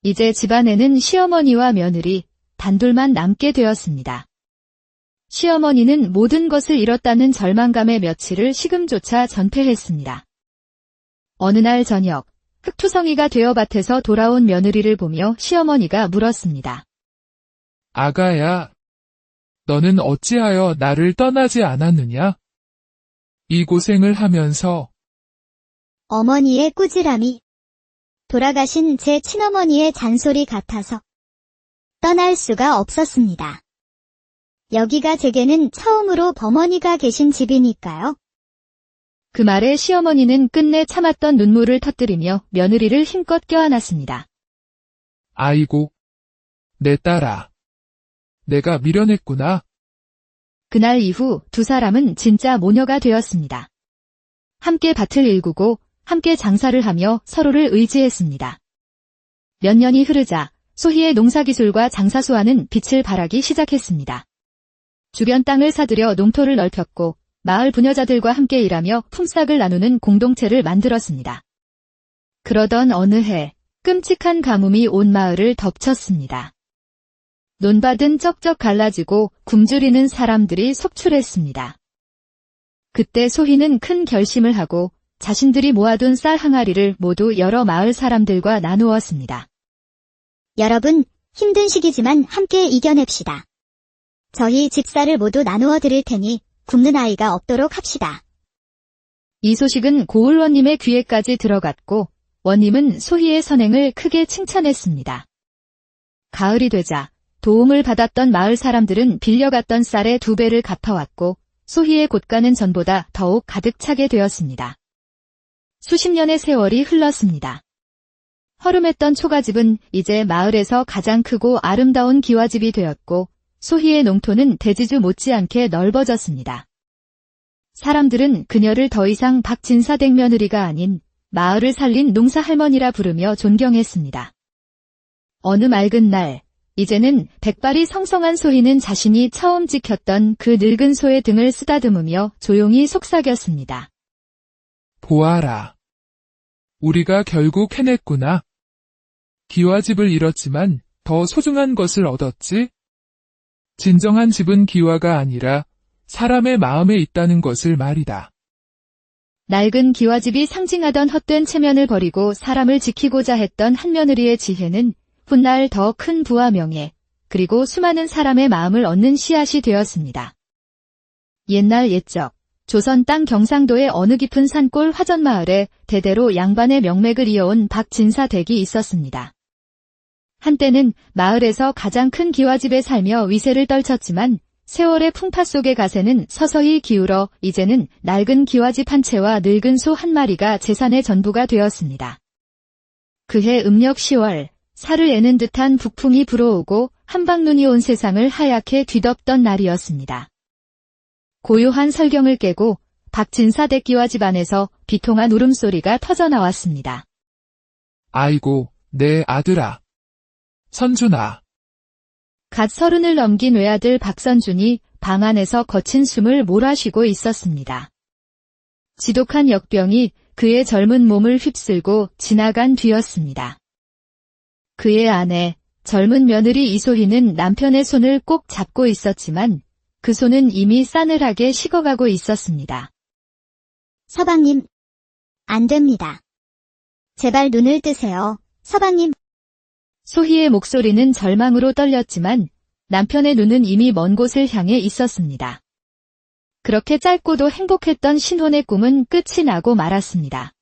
이제 집안에는 시어머니와 며느리, 단둘만 남게 되었습니다. 시어머니는 모든 것을 잃었다는 절망감에 며칠을 식음조차 전폐했습니다. 어느 날 저녁, 흑투성이가 되어 밭에서 돌아온 며느리를 보며 시어머니가 물었습니다. 아가야, 너는 어찌하여 나를 떠나지 않았느냐? 이 고생을 하면서 어머니의 꾸지람이 돌아가신 제 친어머니의 잔소리 같아서 떠날 수가 없었습니다. 여기가 제게는 처음으로 버머니가 계신 집이니까요. 그 말에 시어머니는 끝내 참았던 눈물을 터뜨리며 며느리를 힘껏 껴안았습니다. 아이고, 내 딸아. 내가 미련했구나. 그날 이후 두 사람은 진짜 모녀가 되었습니다. 함께 밭을 일구고 함께 장사를 하며 서로를 의지했습니다. 몇 년이 흐르자 소희의 농사기술과 장사수와는 빛을 발하기 시작했습니다. 주변 땅을 사들여 농토를 넓혔고 마을 부녀자들과 함께 일하며 품삯을 나누는 공동체를 만들었습니다. 그러던 어느 해 끔찍한 가뭄이 온 마을을 덮쳤습니다. 논밭은 쩍쩍 갈라지고 굶주리는 사람들이 속출했습니다. 그때 소희는 큰 결심을 하고 자신들이 모아둔 쌀 항아리를 모두 여러 마을 사람들과 나누었습니다. 여러분, 힘든 시기지만 함께 이겨냅시다. 저희 집사를 모두 나누어 드릴 테니 굶는 아이가 없도록 합시다. 이 소식은 고을원님의 귀에까지 들어갔고 원님은 소희의 선행을 크게 칭찬했습니다. 가을이 되자 도움을 받았던 마을 사람들은 빌려갔던 쌀의 2배를 갚아왔고 소희의 곳간은 전보다 더욱 가득 차게 되었습니다. 수십 년의 세월이 흘렀습니다. 허름했던 초가집은 이제 마을에서 가장 크고 아름다운 기와집이 되었고 소희의 농토는 대지주 못지않게 넓어졌습니다. 사람들은 그녀를 더 이상 박진사 댁며느리가 아닌 마을을 살린 농사 할머니라 부르며 존경했습니다. 어느 맑은 날, 이제는 백발이 성성한 소희는 자신이 처음 지켰던 그 늙은 소의 등을 쓰다듬으며 조용히 속삭였습니다. 보아라. 우리가 결국 해냈구나. 기와집을 잃었지만 더 소중한 것을 얻었지? 진정한 집은 기와가 아니라 사람의 마음에 있다는 것을 말이다. 낡은 기와집이 상징하던 헛된 체면을 버리고 사람을 지키고자 했던 한며느리의 지혜는 훗날 더 큰 부와 명예, 그리고 수많은 사람의 마음을 얻는 씨앗이 되었습니다. 옛날 옛적, 조선 땅 경상도의 어느 깊은 산골 화전마을에 대대로 양반의 명맥을 이어온 박진사 댁이 있었습니다. 한때는 마을에서 가장 큰 기와집에 살며 위세를 떨쳤지만 세월의 풍파 속의 가세는 서서히 기울어 이제는 낡은 기와집 한 채와 늙은 소 한 마리가 재산의 전부가 되었습니다. 그해 음력 10월, 살을 애는 듯한 북풍이 불어오고 한방눈이 온 세상을 하얗게 뒤덮던 날이었습니다. 고요한 설경을 깨고 박진사 댁 기와집 안에서 비통한 울음소리가 터져나왔습니다. 아이고, 내 아들아. 선준아. 갓 30을 넘긴 외아들 박선준이 방 안에서 거친 숨을 몰아쉬고 있었습니다. 지독한 역병이 그의 젊은 몸을 휩쓸고 지나간 뒤였습니다. 그의 아내, 젊은 며느리 이소희는 남편의 손을 꼭 잡고 있었지만 그 손은 이미 싸늘하게 식어가고 있었습니다. 서방님, 안 됩니다. 제발 눈을 뜨세요, 서방님. 소희의 목소리는 절망으로 떨렸지만 남편의 눈은 이미 먼 곳을 향해 있었습니다. 그렇게 짧고도 행복했던 신혼의 꿈은 끝이 나고 말았습니다.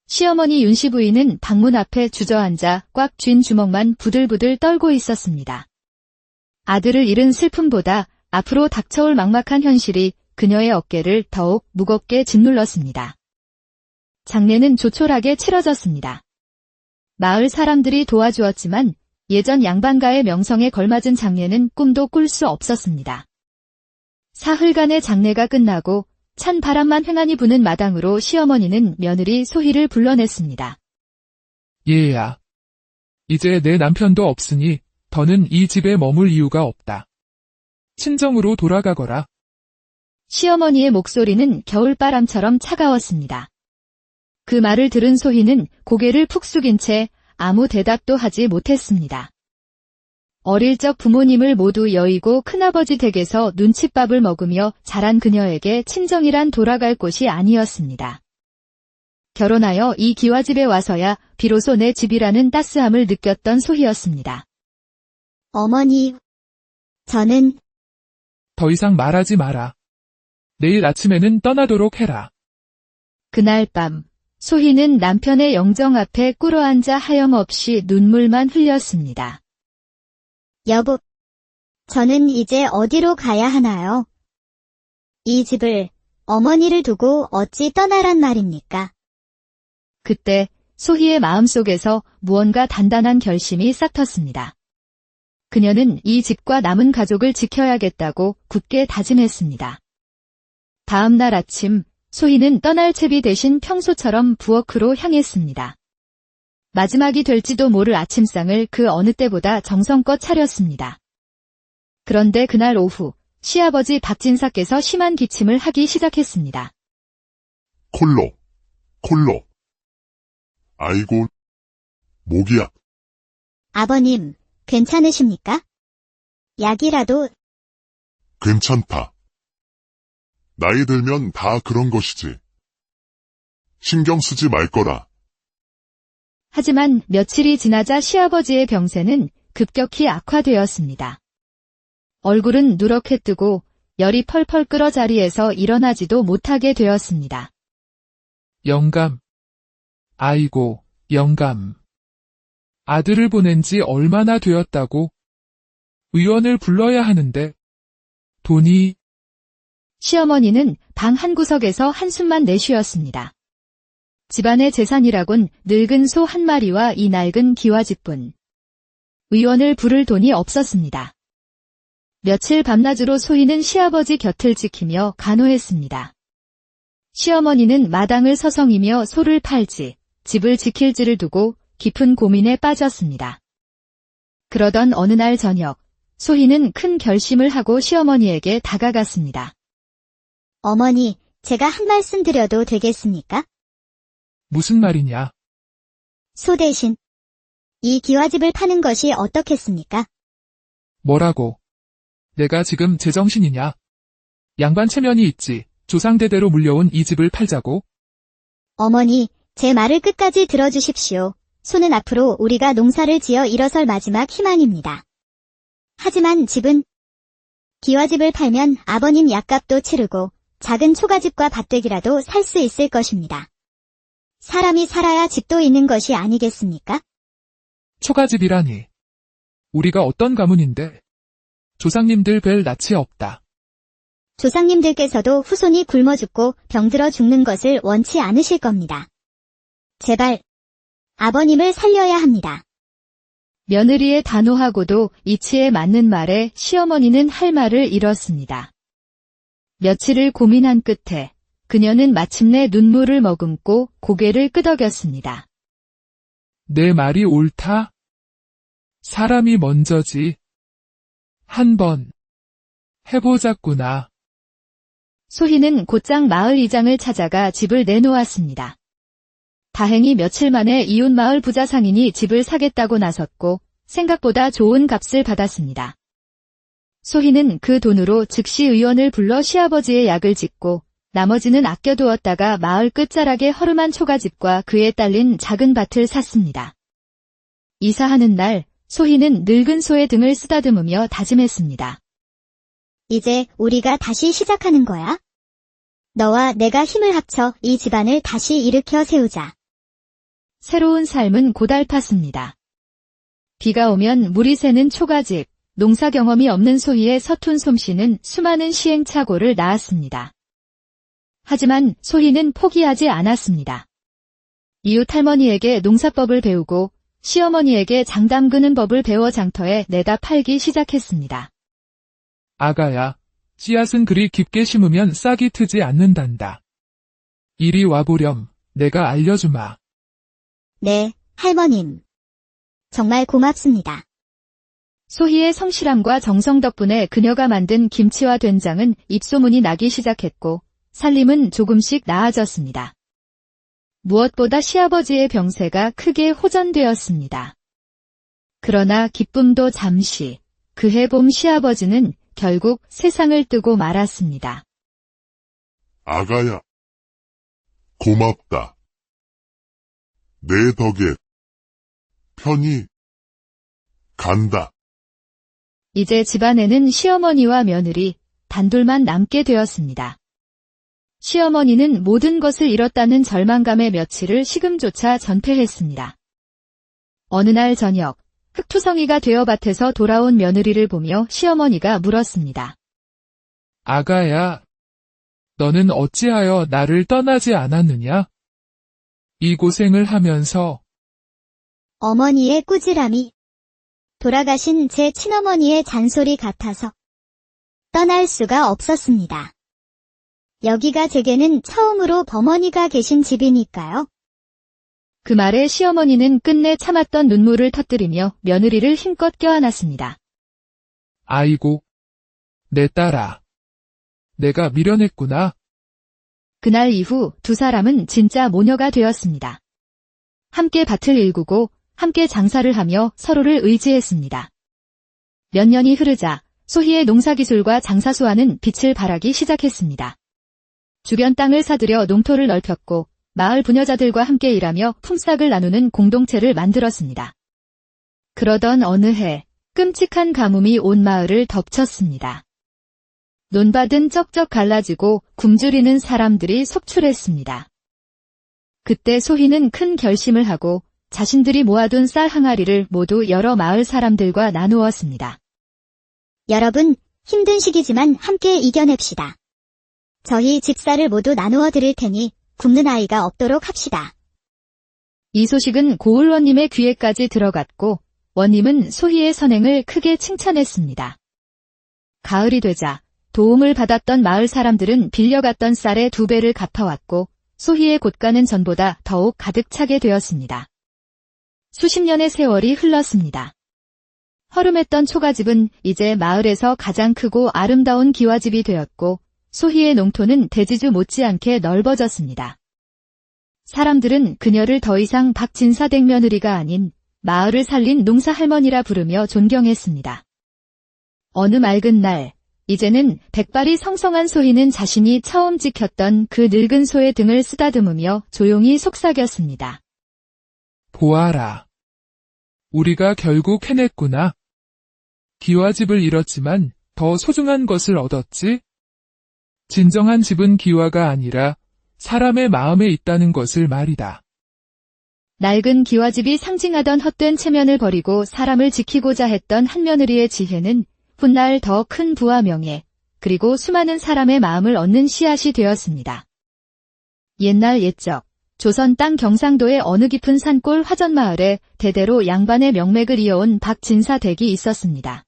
시어머니 윤씨 부인은 방문 앞에 주저앉아 꽉 쥔 주먹만 부들부들 떨고 있었습니다. 아들을 잃은 슬픔보다 앞으로 닥쳐올 막막한 현실이 그녀의 어깨를 더욱 무겁게 짓눌렀습니다. 장례는 조촐하게 치러졌습니다. 마을 사람들이 도와주었지만 예전 양반가의 명성에 걸맞은 장례는 꿈도 꿀 수 없었습니다. 사흘간의 장례가 끝나고 찬 바람만 횡하니 부는 마당으로 시어머니는 며느리 소희를 불러냈습니다. 얘야. 이제 내 남편도 없으니 더는 이 집에 머물 이유가 없다. 친정으로 돌아가거라. 시어머니의 목소리는 겨울바람처럼 차가웠습니다. 그 말을 들은 소희는 고개를 푹 숙인 채 아무 대답도 하지 못했습니다. 어릴 적 부모님을 모두 여의고 큰아버지 댁에서 눈칫밥을 먹으며 자란 그녀에게 친정이란 돌아갈 곳이 아니었습니다. 결혼하여 이 기와집에 와서야 비로소 내 집이라는 따스함을 느꼈던 소희였습니다. 어머니, 저는 더 이상 말하지 마라. 내일 아침에는 떠나도록 해라. 그날 밤 소희는 남편의 영정 앞에 꿇어앉아 하염없이 눈물만 흘렸습니다. 여보, 저는 이제 어디로 가야 하나요? 이 집을, 어머니를 두고 어찌 떠나란 말입니까? 그때 소희의 마음속에서 무언가 단단한 결심이 싹 텄습니다. 그녀는 이 집과 남은 가족을 지켜야겠다고 굳게 다짐했습니다. 다음 날 아침 소희는 떠날 채비 대신 평소처럼 부엌으로 향했습니다. 마지막이 될지도 모를 아침상을 그 어느 때보다 정성껏 차렸습니다. 그런데 그날 오후 시아버지 박진사께서 심한 기침을 하기 시작했습니다. 콜로. 아이고, 목이야. 아버님, 괜찮으십니까? 약이라도 괜찮다. 나이 들면 다 그런 것이지. 신경 쓰지 말 거라. 하지만 며칠이 지나자 시아버지의 병세는 급격히 악화되었습니다. 얼굴은 누렇게 뜨고 열이 펄펄 끓어 자리에서 일어나지도 못하게 되었습니다. 영감. 아이고, 영감. 아들을 보낸 지 얼마나 되었다고? 의원을 불러야 하는데. 돈이. 시어머니는 방 한구석에서 한숨만 내쉬었습니다. 집안의 재산이라곤 늙은 소 한 마리와 이 낡은 기와집뿐. 의원을 부를 돈이 없었습니다. 며칠 밤낮으로 소희는 시아버지 곁을 지키며 간호했습니다. 시어머니는 마당을 서성이며 소를 팔지, 집을 지킬지를 두고 깊은 고민에 빠졌습니다. 그러던 어느 날 저녁, 소희는 큰 결심을 하고 시어머니에게 다가갔습니다. 어머니, 제가 한 말씀 드려도 되겠습니까? 무슨 말이냐? 소 대신 이 기와집을 파는 것이 어떻겠습니까? 뭐라고? 내가 지금 제정신이냐? 양반 체면이 있지. 조상대대로 물려온 이 집을 팔자고? 어머니, 제 말을 끝까지 들어주십시오. 소는 앞으로 우리가 농사를 지어 일어설 마지막 희망입니다. 하지만 집은 기와집을 팔면 아버님 약값도 치르고 작은 초가집과 밭대기라도 살 수 있을 것입니다. 사람이 살아야 집도 있는 것이 아니겠습니까? 초가집이라니. 우리가 어떤 가문인데? 조상님들 뵐 낯이 없다. 조상님들께서도 후손이 굶어 죽고 병들어 죽는 것을 원치 않으실 겁니다. 제발 아버님을 살려야 합니다. 며느리의 단호하고도 이치에 맞는 말에 시어머니는 할 말을 잃었습니다. 며칠을 고민한 끝에 그녀는 마침내 눈물을 머금고 고개를 끄덕였습니다. 내 말이 옳다? 사람이 먼저지. 한번 해보자꾸나. 소희는 곧장 마을 이장을 찾아가 집을 내놓았습니다. 다행히 며칠 만에 이웃 마을 부자 상인이 집을 사겠다고 나섰고 생각보다 좋은 값을 받았습니다. 소희는 그 돈으로 즉시 의원을 불러 시아버지의 약을 짓고 나머지는 아껴두었다가 마을 끝자락의 허름한 초가집과 그에 딸린 작은 밭을 샀습니다. 이사하는 날 소희는 늙은 소의 등을 쓰다듬으며 다짐했습니다. 이제 우리가 다시 시작하는 거야. 너와 내가 힘을 합쳐 이 집안을 다시 일으켜 세우자. 새로운 삶은 고달팠습니다. 비가 오면 물이 새는 초가집, 농사 경험이 없는 소희의 서툰 솜씨는 수많은 시행착오를 낳았습니다. 하지만 소희는 포기하지 않았습니다. 이웃 할머니에게 농사법을 배우고 시어머니에게 장 담그는 법을 배워 장터에 내다 팔기 시작했습니다. 아가야, 씨앗은 그리 깊게 심으면 싹이 트지 않는단다. 이리 와보렴, 내가 알려주마. 네, 할머님. 정말 고맙습니다. 소희의 성실함과 정성 덕분에 그녀가 만든 김치와 된장은 입소문이 나기 시작했고 살림은 조금씩 나아졌습니다. 무엇보다 시아버지의 병세가 크게 호전되었습니다. 그러나 기쁨도 잠시, 그해 봄 시아버지는 결국 세상을 뜨고 말았습니다. 아가야, 고맙다. 내 덕에 편히 간다. 이제 집안에는 시어머니와 며느리, 단둘만 남게 되었습니다. 시어머니는 모든 것을 잃었다는 절망감에 며칠을 식음조차 전폐했습니다. 어느 날 저녁, 흙투성이가 되어 밭에서 돌아온 며느리를 보며 시어머니가 물었습니다. 아가야, 너는 어찌하여 나를 떠나지 않았느냐? 이 고생을 하면서 어머니의 꾸지람이 돌아가신 제 친어머니의 잔소리 같아서 떠날 수가 없었습니다. 여기가 제게는 처음으로 범어니가 계신 집이니까요. 그 말에 시어머니는 끝내 참았던 눈물을 터뜨리며 며느리를 힘껏 껴안았습니다. 아이고, 내 딸아. 내가 미련했구나. 그날 이후 두 사람은 진짜 모녀가 되었습니다. 함께 밭을 일구고 함께 장사를 하며 서로를 의지했습니다. 몇 년이 흐르자 소희의 농사기술과 장사수와는 빛을 발하기 시작했습니다. 주변 땅을 사들여 농토를 넓혔고 마을 부녀자들과 함께 일하며 품삯을 나누는 공동체를 만들었습니다. 그러던 어느 해 끔찍한 가뭄이 온 마을을 덮쳤습니다. 논밭은 쩍쩍 갈라지고 굶주리는 사람들이 속출했습니다. 그때 소희는 큰 결심을 하고 자신들이 모아둔 쌀 항아리를 모두 여러 마을 사람들과 나누었습니다. 여러분, 힘든 시기지만 함께 이겨냅시다. 저희 집쌀을 모두 나누어 드릴 테니 굶는 아이가 없도록 합시다. 이 소식은 고을 원님의 귀에까지 들어갔고 원님은 소희의 선행을 크게 칭찬했습니다. 가을이 되자 도움을 받았던 마을 사람들은 빌려갔던 쌀의 2배를 갚아왔고 소희의 곳간은 전보다 더욱 가득 차게 되었습니다. 수십 년의 세월이 흘렀습니다. 허름했던 초가집은 이제 마을에서 가장 크고 아름다운 기와집이 되었고 소희의 농토는 대지주 못지않게 넓어졌습니다. 사람들은 그녀를 더 이상 박진사 댁며느리가 아닌 마을을 살린 농사 할머니라 부르며 존경했습니다. 어느 맑은 날, 이제는 백발이 성성한 소희는 자신이 처음 지켰던 그 늙은 소의 등을 쓰다듬으며 조용히 속삭였습니다. 보아라. 우리가 결국 해냈구나. 기와집을 잃었지만 더 소중한 것을 얻었지? 진정한 집은 기와가 아니라 사람의 마음에 있다는 것을 말이다. 낡은 기와집이 상징하던 헛된 체면을 버리고 사람을 지키고자 했던 한며느리의 지혜는 훗날 더 큰 부와 명예, 그리고 수많은 사람의 마음을 얻는 씨앗이 되었습니다. 옛날 옛적, 조선 땅 경상도의 어느 깊은 산골 화전마을에 대대로 양반의 명맥을 이어온 박진사 댁이 있었습니다.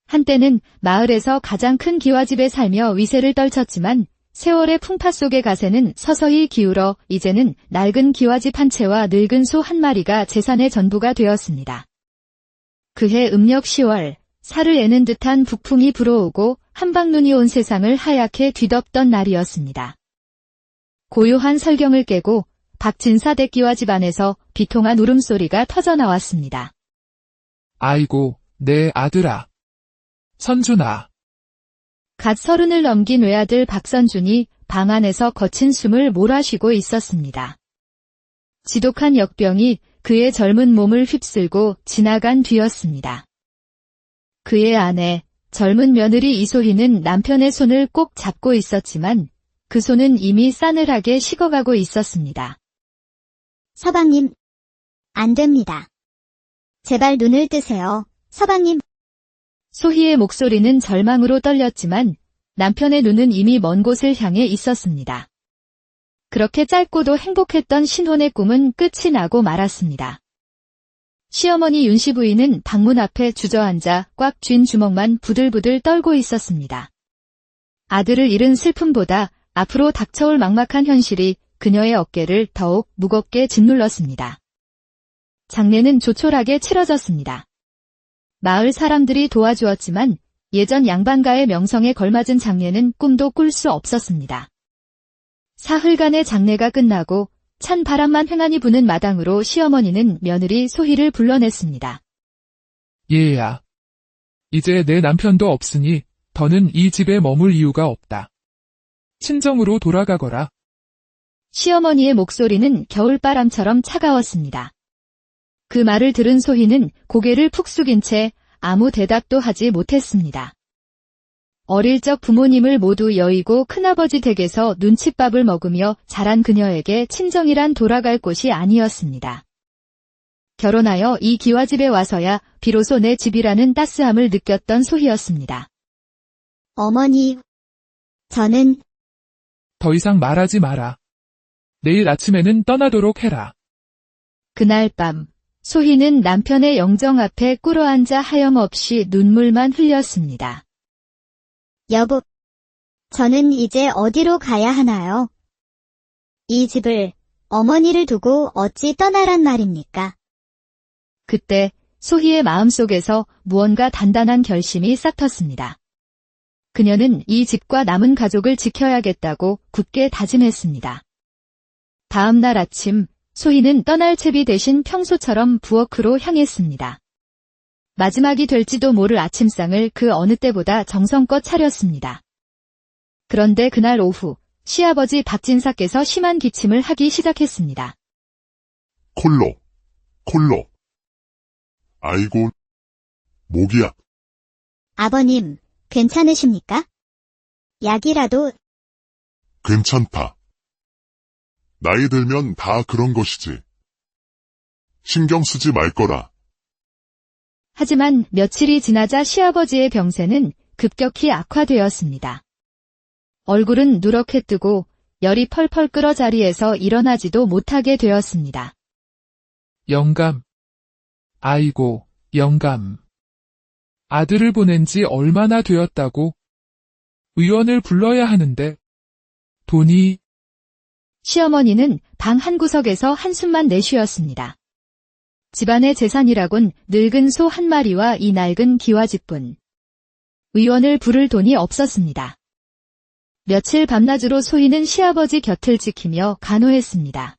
한때는 마을에서 가장 큰 기와집에 살며 위세를 떨쳤지만 세월의 풍파 속의 가세는 서서히 기울어 이제는 낡은 기와집 한 채와 늙은 소 한 마리가 재산의 전부가 되었습니다. 그해 음력 10월, 살을 애는 듯한 북풍이 불어오고 한방눈이 온 세상을 하얗게 뒤덮던 날이었습니다. 고요한 설경을 깨고 박진사 댁 기와집 안에서 비통한 울음소리가 터져나왔습니다. 아이고, 내 아들아. 선준아. 갓 30을 넘긴 외아들 박선준이 방 안에서 거친 숨을 몰아쉬고 있었습니다. 지독한 역병이 그의 젊은 몸을 휩쓸고 지나간 뒤였습니다. 그의 아내, 젊은 며느리 이소희는 남편의 손을 꼭 잡고 있었지만 그 손은 이미 싸늘하게 식어가고 있었습니다. 서방님, 안 됩니다. 제발 눈을 뜨세요, 서방님. 소희의 목소리는 절망으로 떨렸지만 남편의 눈은 이미 먼 곳을 향해 있었습니다. 그렇게 짧고도 행복했던 신혼의 꿈은 끝이 나고 말았습니다. 시어머니 윤씨 부인은 방문 앞에 주저앉아 꽉 쥔 주먹만 부들부들 떨고 있었습니다. 아들을 잃은 슬픔보다 앞으로 닥쳐올 막막한 현실이 그녀의 어깨를 더욱 무겁게 짓눌렀습니다. 장례는 조촐하게 치러졌습니다. 마을 사람들이 도와주었지만 예전 양반가의 명성에 걸맞은 장례는 꿈도 꿀 수 없었습니다. 사흘간의 장례가 끝나고 찬 바람만 횡하니 부는 마당으로 시어머니는 며느리 소희를 불러냈습니다. 얘야. 이제 내 남편도 없으니 더는 이 집에 머물 이유가 없다. 친정으로 돌아가거라. 시어머니의 목소리는 겨울바람처럼 차가웠습니다. 그 말을 들은 소희는 고개를 푹 숙인 채 아무 대답도 하지 못했습니다. 어릴 적 부모님을 모두 여의고 큰아버지 댁에서 눈칫밥을 먹으며 자란 그녀에게 친정이란 돌아갈 곳이 아니었습니다. 결혼하여 이 기와집에 와서야 비로소 내 집이라는 따스함을 느꼈던 소희였습니다. 어머니, 저는 더 이상 말하지 마라. 내일 아침에는 떠나도록 해라. 그날 밤 소희는 남편의 영정 앞에 꿇어앉아 하염없이 눈물만 흘렸습니다. 여보, 저는 이제 어디로 가야 하나요? 이 집을, 어머니를 두고 어찌 떠나란 말입니까? 그때 소희의 마음속에서 무언가 단단한 결심이 싹 텄습니다. 그녀는 이 집과 남은 가족을 지켜야겠다고 굳게 다짐했습니다. 다음 날 아침 소희는 떠날 채비 대신 평소처럼 부엌으로 향했습니다. 마지막이 될지도 모를 아침상을 그 어느 때보다 정성껏 차렸습니다. 그런데 그날 오후 시아버지 박진사께서 심한 기침을 하기 시작했습니다. 콜로, 콜로. 아이고, 목이야. 아버님, 괜찮으십니까? 약이라도 괜찮다. 나이 들면 다 그런 것이지. 신경 쓰지 말 거라. 하지만 며칠이 지나자 시아버지의 병세는 급격히 악화되었습니다. 얼굴은 누렇게 뜨고 열이 펄펄 끓어 자리에서 일어나지도 못하게 되었습니다. 영감. 아이고, 영감. 아들을 보낸 지 얼마나 되었다고? 의원을 불러야 하는데, 돈이, 시어머니는 방 한구석에서 한숨만 내쉬었습니다. 집안의 재산이라곤 늙은 소 한 마리와 이 낡은 기와집뿐. 의원을 부를 돈이 없었습니다. 며칠 밤낮으로 소희는 시아버지 곁을 지키며 간호했습니다.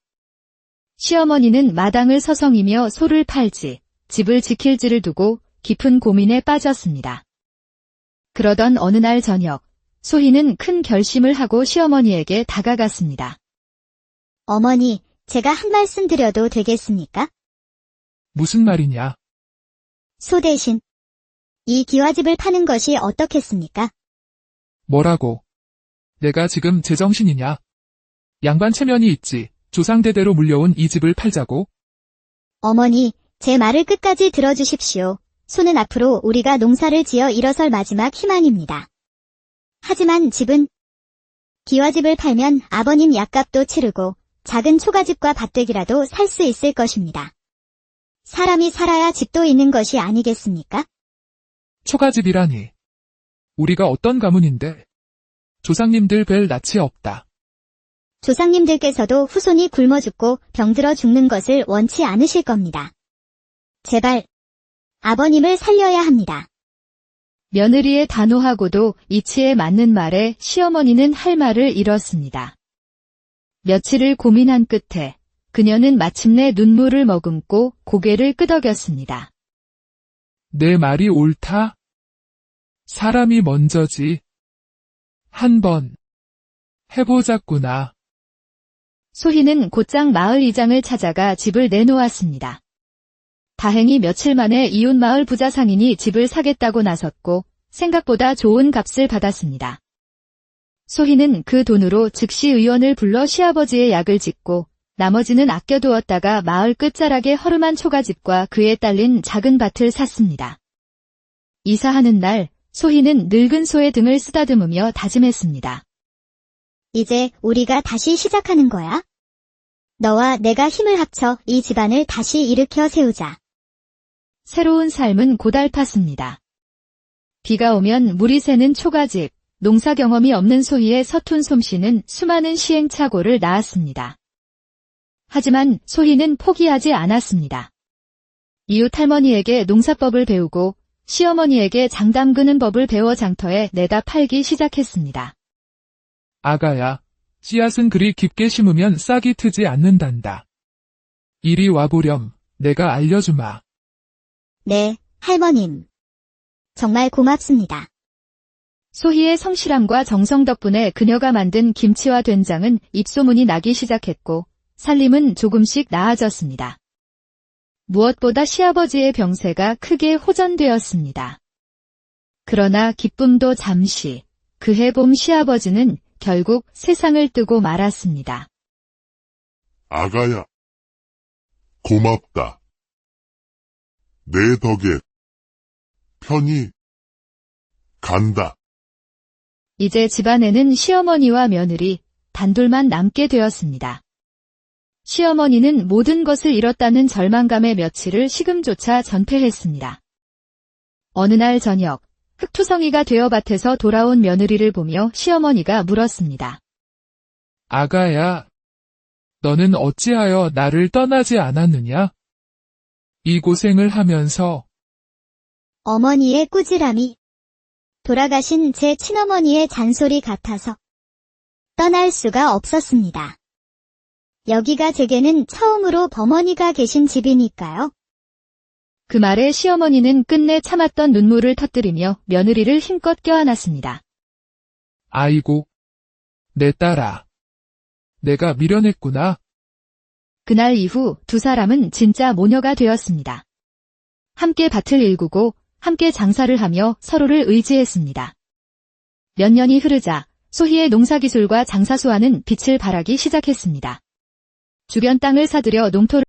시어머니는 마당을 서성이며 소를 팔지, 집을 지킬지를 두고 깊은 고민에 빠졌습니다. 그러던 어느 날 저녁, 소희는 큰 결심을 하고 시어머니에게 다가갔습니다. 어머니, 제가 한 말씀 드려도 되겠습니까? 무슨 말이냐? 소 대신 이 기와집을 파는 것이 어떻겠습니까? 뭐라고? 내가 지금 제정신이냐? 양반 체면이 있지. 조상대대로 물려온 이 집을 팔자고? 어머니, 제 말을 끝까지 들어주십시오. 소는 앞으로 우리가 농사를 지어 일어설 마지막 희망입니다. 하지만 집은 기와집을 팔면 아버님 약값도 치르고 작은 초가집과 밭대기라도 살 수 있을 것입니다. 사람이 살아야 집도 있는 것이 아니겠습니까? 초가집이라니. 우리가 어떤 가문인데? 조상님들 뵐 낯이 없다. 조상님들께서도 후손이 굶어 죽고 병들어 죽는 것을 원치 않으실 겁니다. 제발 아버님을 살려야 합니다. 며느리의 단호하고도 이치에 맞는 말에 시어머니는 할 말을 잃었습니다. 며칠을 고민한 끝에 그녀는 마침내 눈물을 머금고 고개를 끄덕였습니다. 내 말이 옳다? 사람이 먼저지. 한번 해보자꾸나. 소희는 곧장 마을 이장을 찾아가 집을 내놓았습니다. 다행히 며칠 만에 이웃 마을 부자 상인이 집을 사겠다고 나섰고 생각보다 좋은 값을 받았습니다. 소희는 그 돈으로 즉시 의원을 불러 시아버지의 약을 짓고 나머지는 아껴두었다가 마을 끝자락의 허름한 초가집과 그에 딸린 작은 밭을 샀습니다. 이사하는 날 소희는 늙은 소의 등을 쓰다듬으며 다짐했습니다. 이제 우리가 다시 시작하는 거야. 너와 내가 힘을 합쳐 이 집안을 다시 일으켜 세우자. 새로운 삶은 고달팠습니다. 비가 오면 물이 새는 초가집, 농사 경험이 없는 소희의 서툰 솜씨는 수많은 시행착오를 낳았습니다. 하지만 소희는 포기하지 않았습니다. 이웃 할머니에게 농사법을 배우고 시어머니에게 장 담그는 법을 배워 장터에 내다 팔기 시작했습니다. 아가야, 씨앗은 그리 깊게 심으면 싹이 트지 않는단다. 이리 와보렴. 내가 알려주마. 네, 할머님. 정말 고맙습니다. 소희의 성실함과 정성 덕분에 그녀가 만든 김치와 된장은 입소문이 나기 시작했고 살림은 조금씩 나아졌습니다. 무엇보다 시아버지의 병세가 크게 호전되었습니다. 그러나 기쁨도 잠시, 그해 봄 시아버지는 결국 세상을 뜨고 말았습니다. 아가야, 고맙다. 내 덕에 편히 간다. 이제 집안에는 시어머니와 며느리, 단둘만 남게 되었습니다. 시어머니는 모든 것을 잃었다는 절망감에 며칠을 식음조차 전폐했습니다. 어느 날 저녁, 흙투성이가 되어 밭에서 돌아온 며느리를 보며 시어머니가 물었습니다. 아가야, 너는 어찌하여 나를 떠나지 않았느냐? 이 고생을 하면서 어머니의 꾸지람이 돌아가신 제 친어머니의 잔소리 같아서 떠날 수가 없었습니다. 여기가 제게는 처음으로 버머니가 계신 집이니까요. 그 말에 시어머니는 끝내 참았던 눈물을 터뜨리며 며느리를 힘껏 껴안았습니다. 아이고, 내 딸아. 내가 미련했구나. 그날 이후 두 사람은 진짜 모녀가 되었습니다. 함께 밭을 일구고 함께 장사를 하며 서로를 의지했습니다. 몇 년이 흐르자 소희의 농사기술과 장사수와는 빛을 발하기 시작했습니다. 주변 땅을 사들여 농토를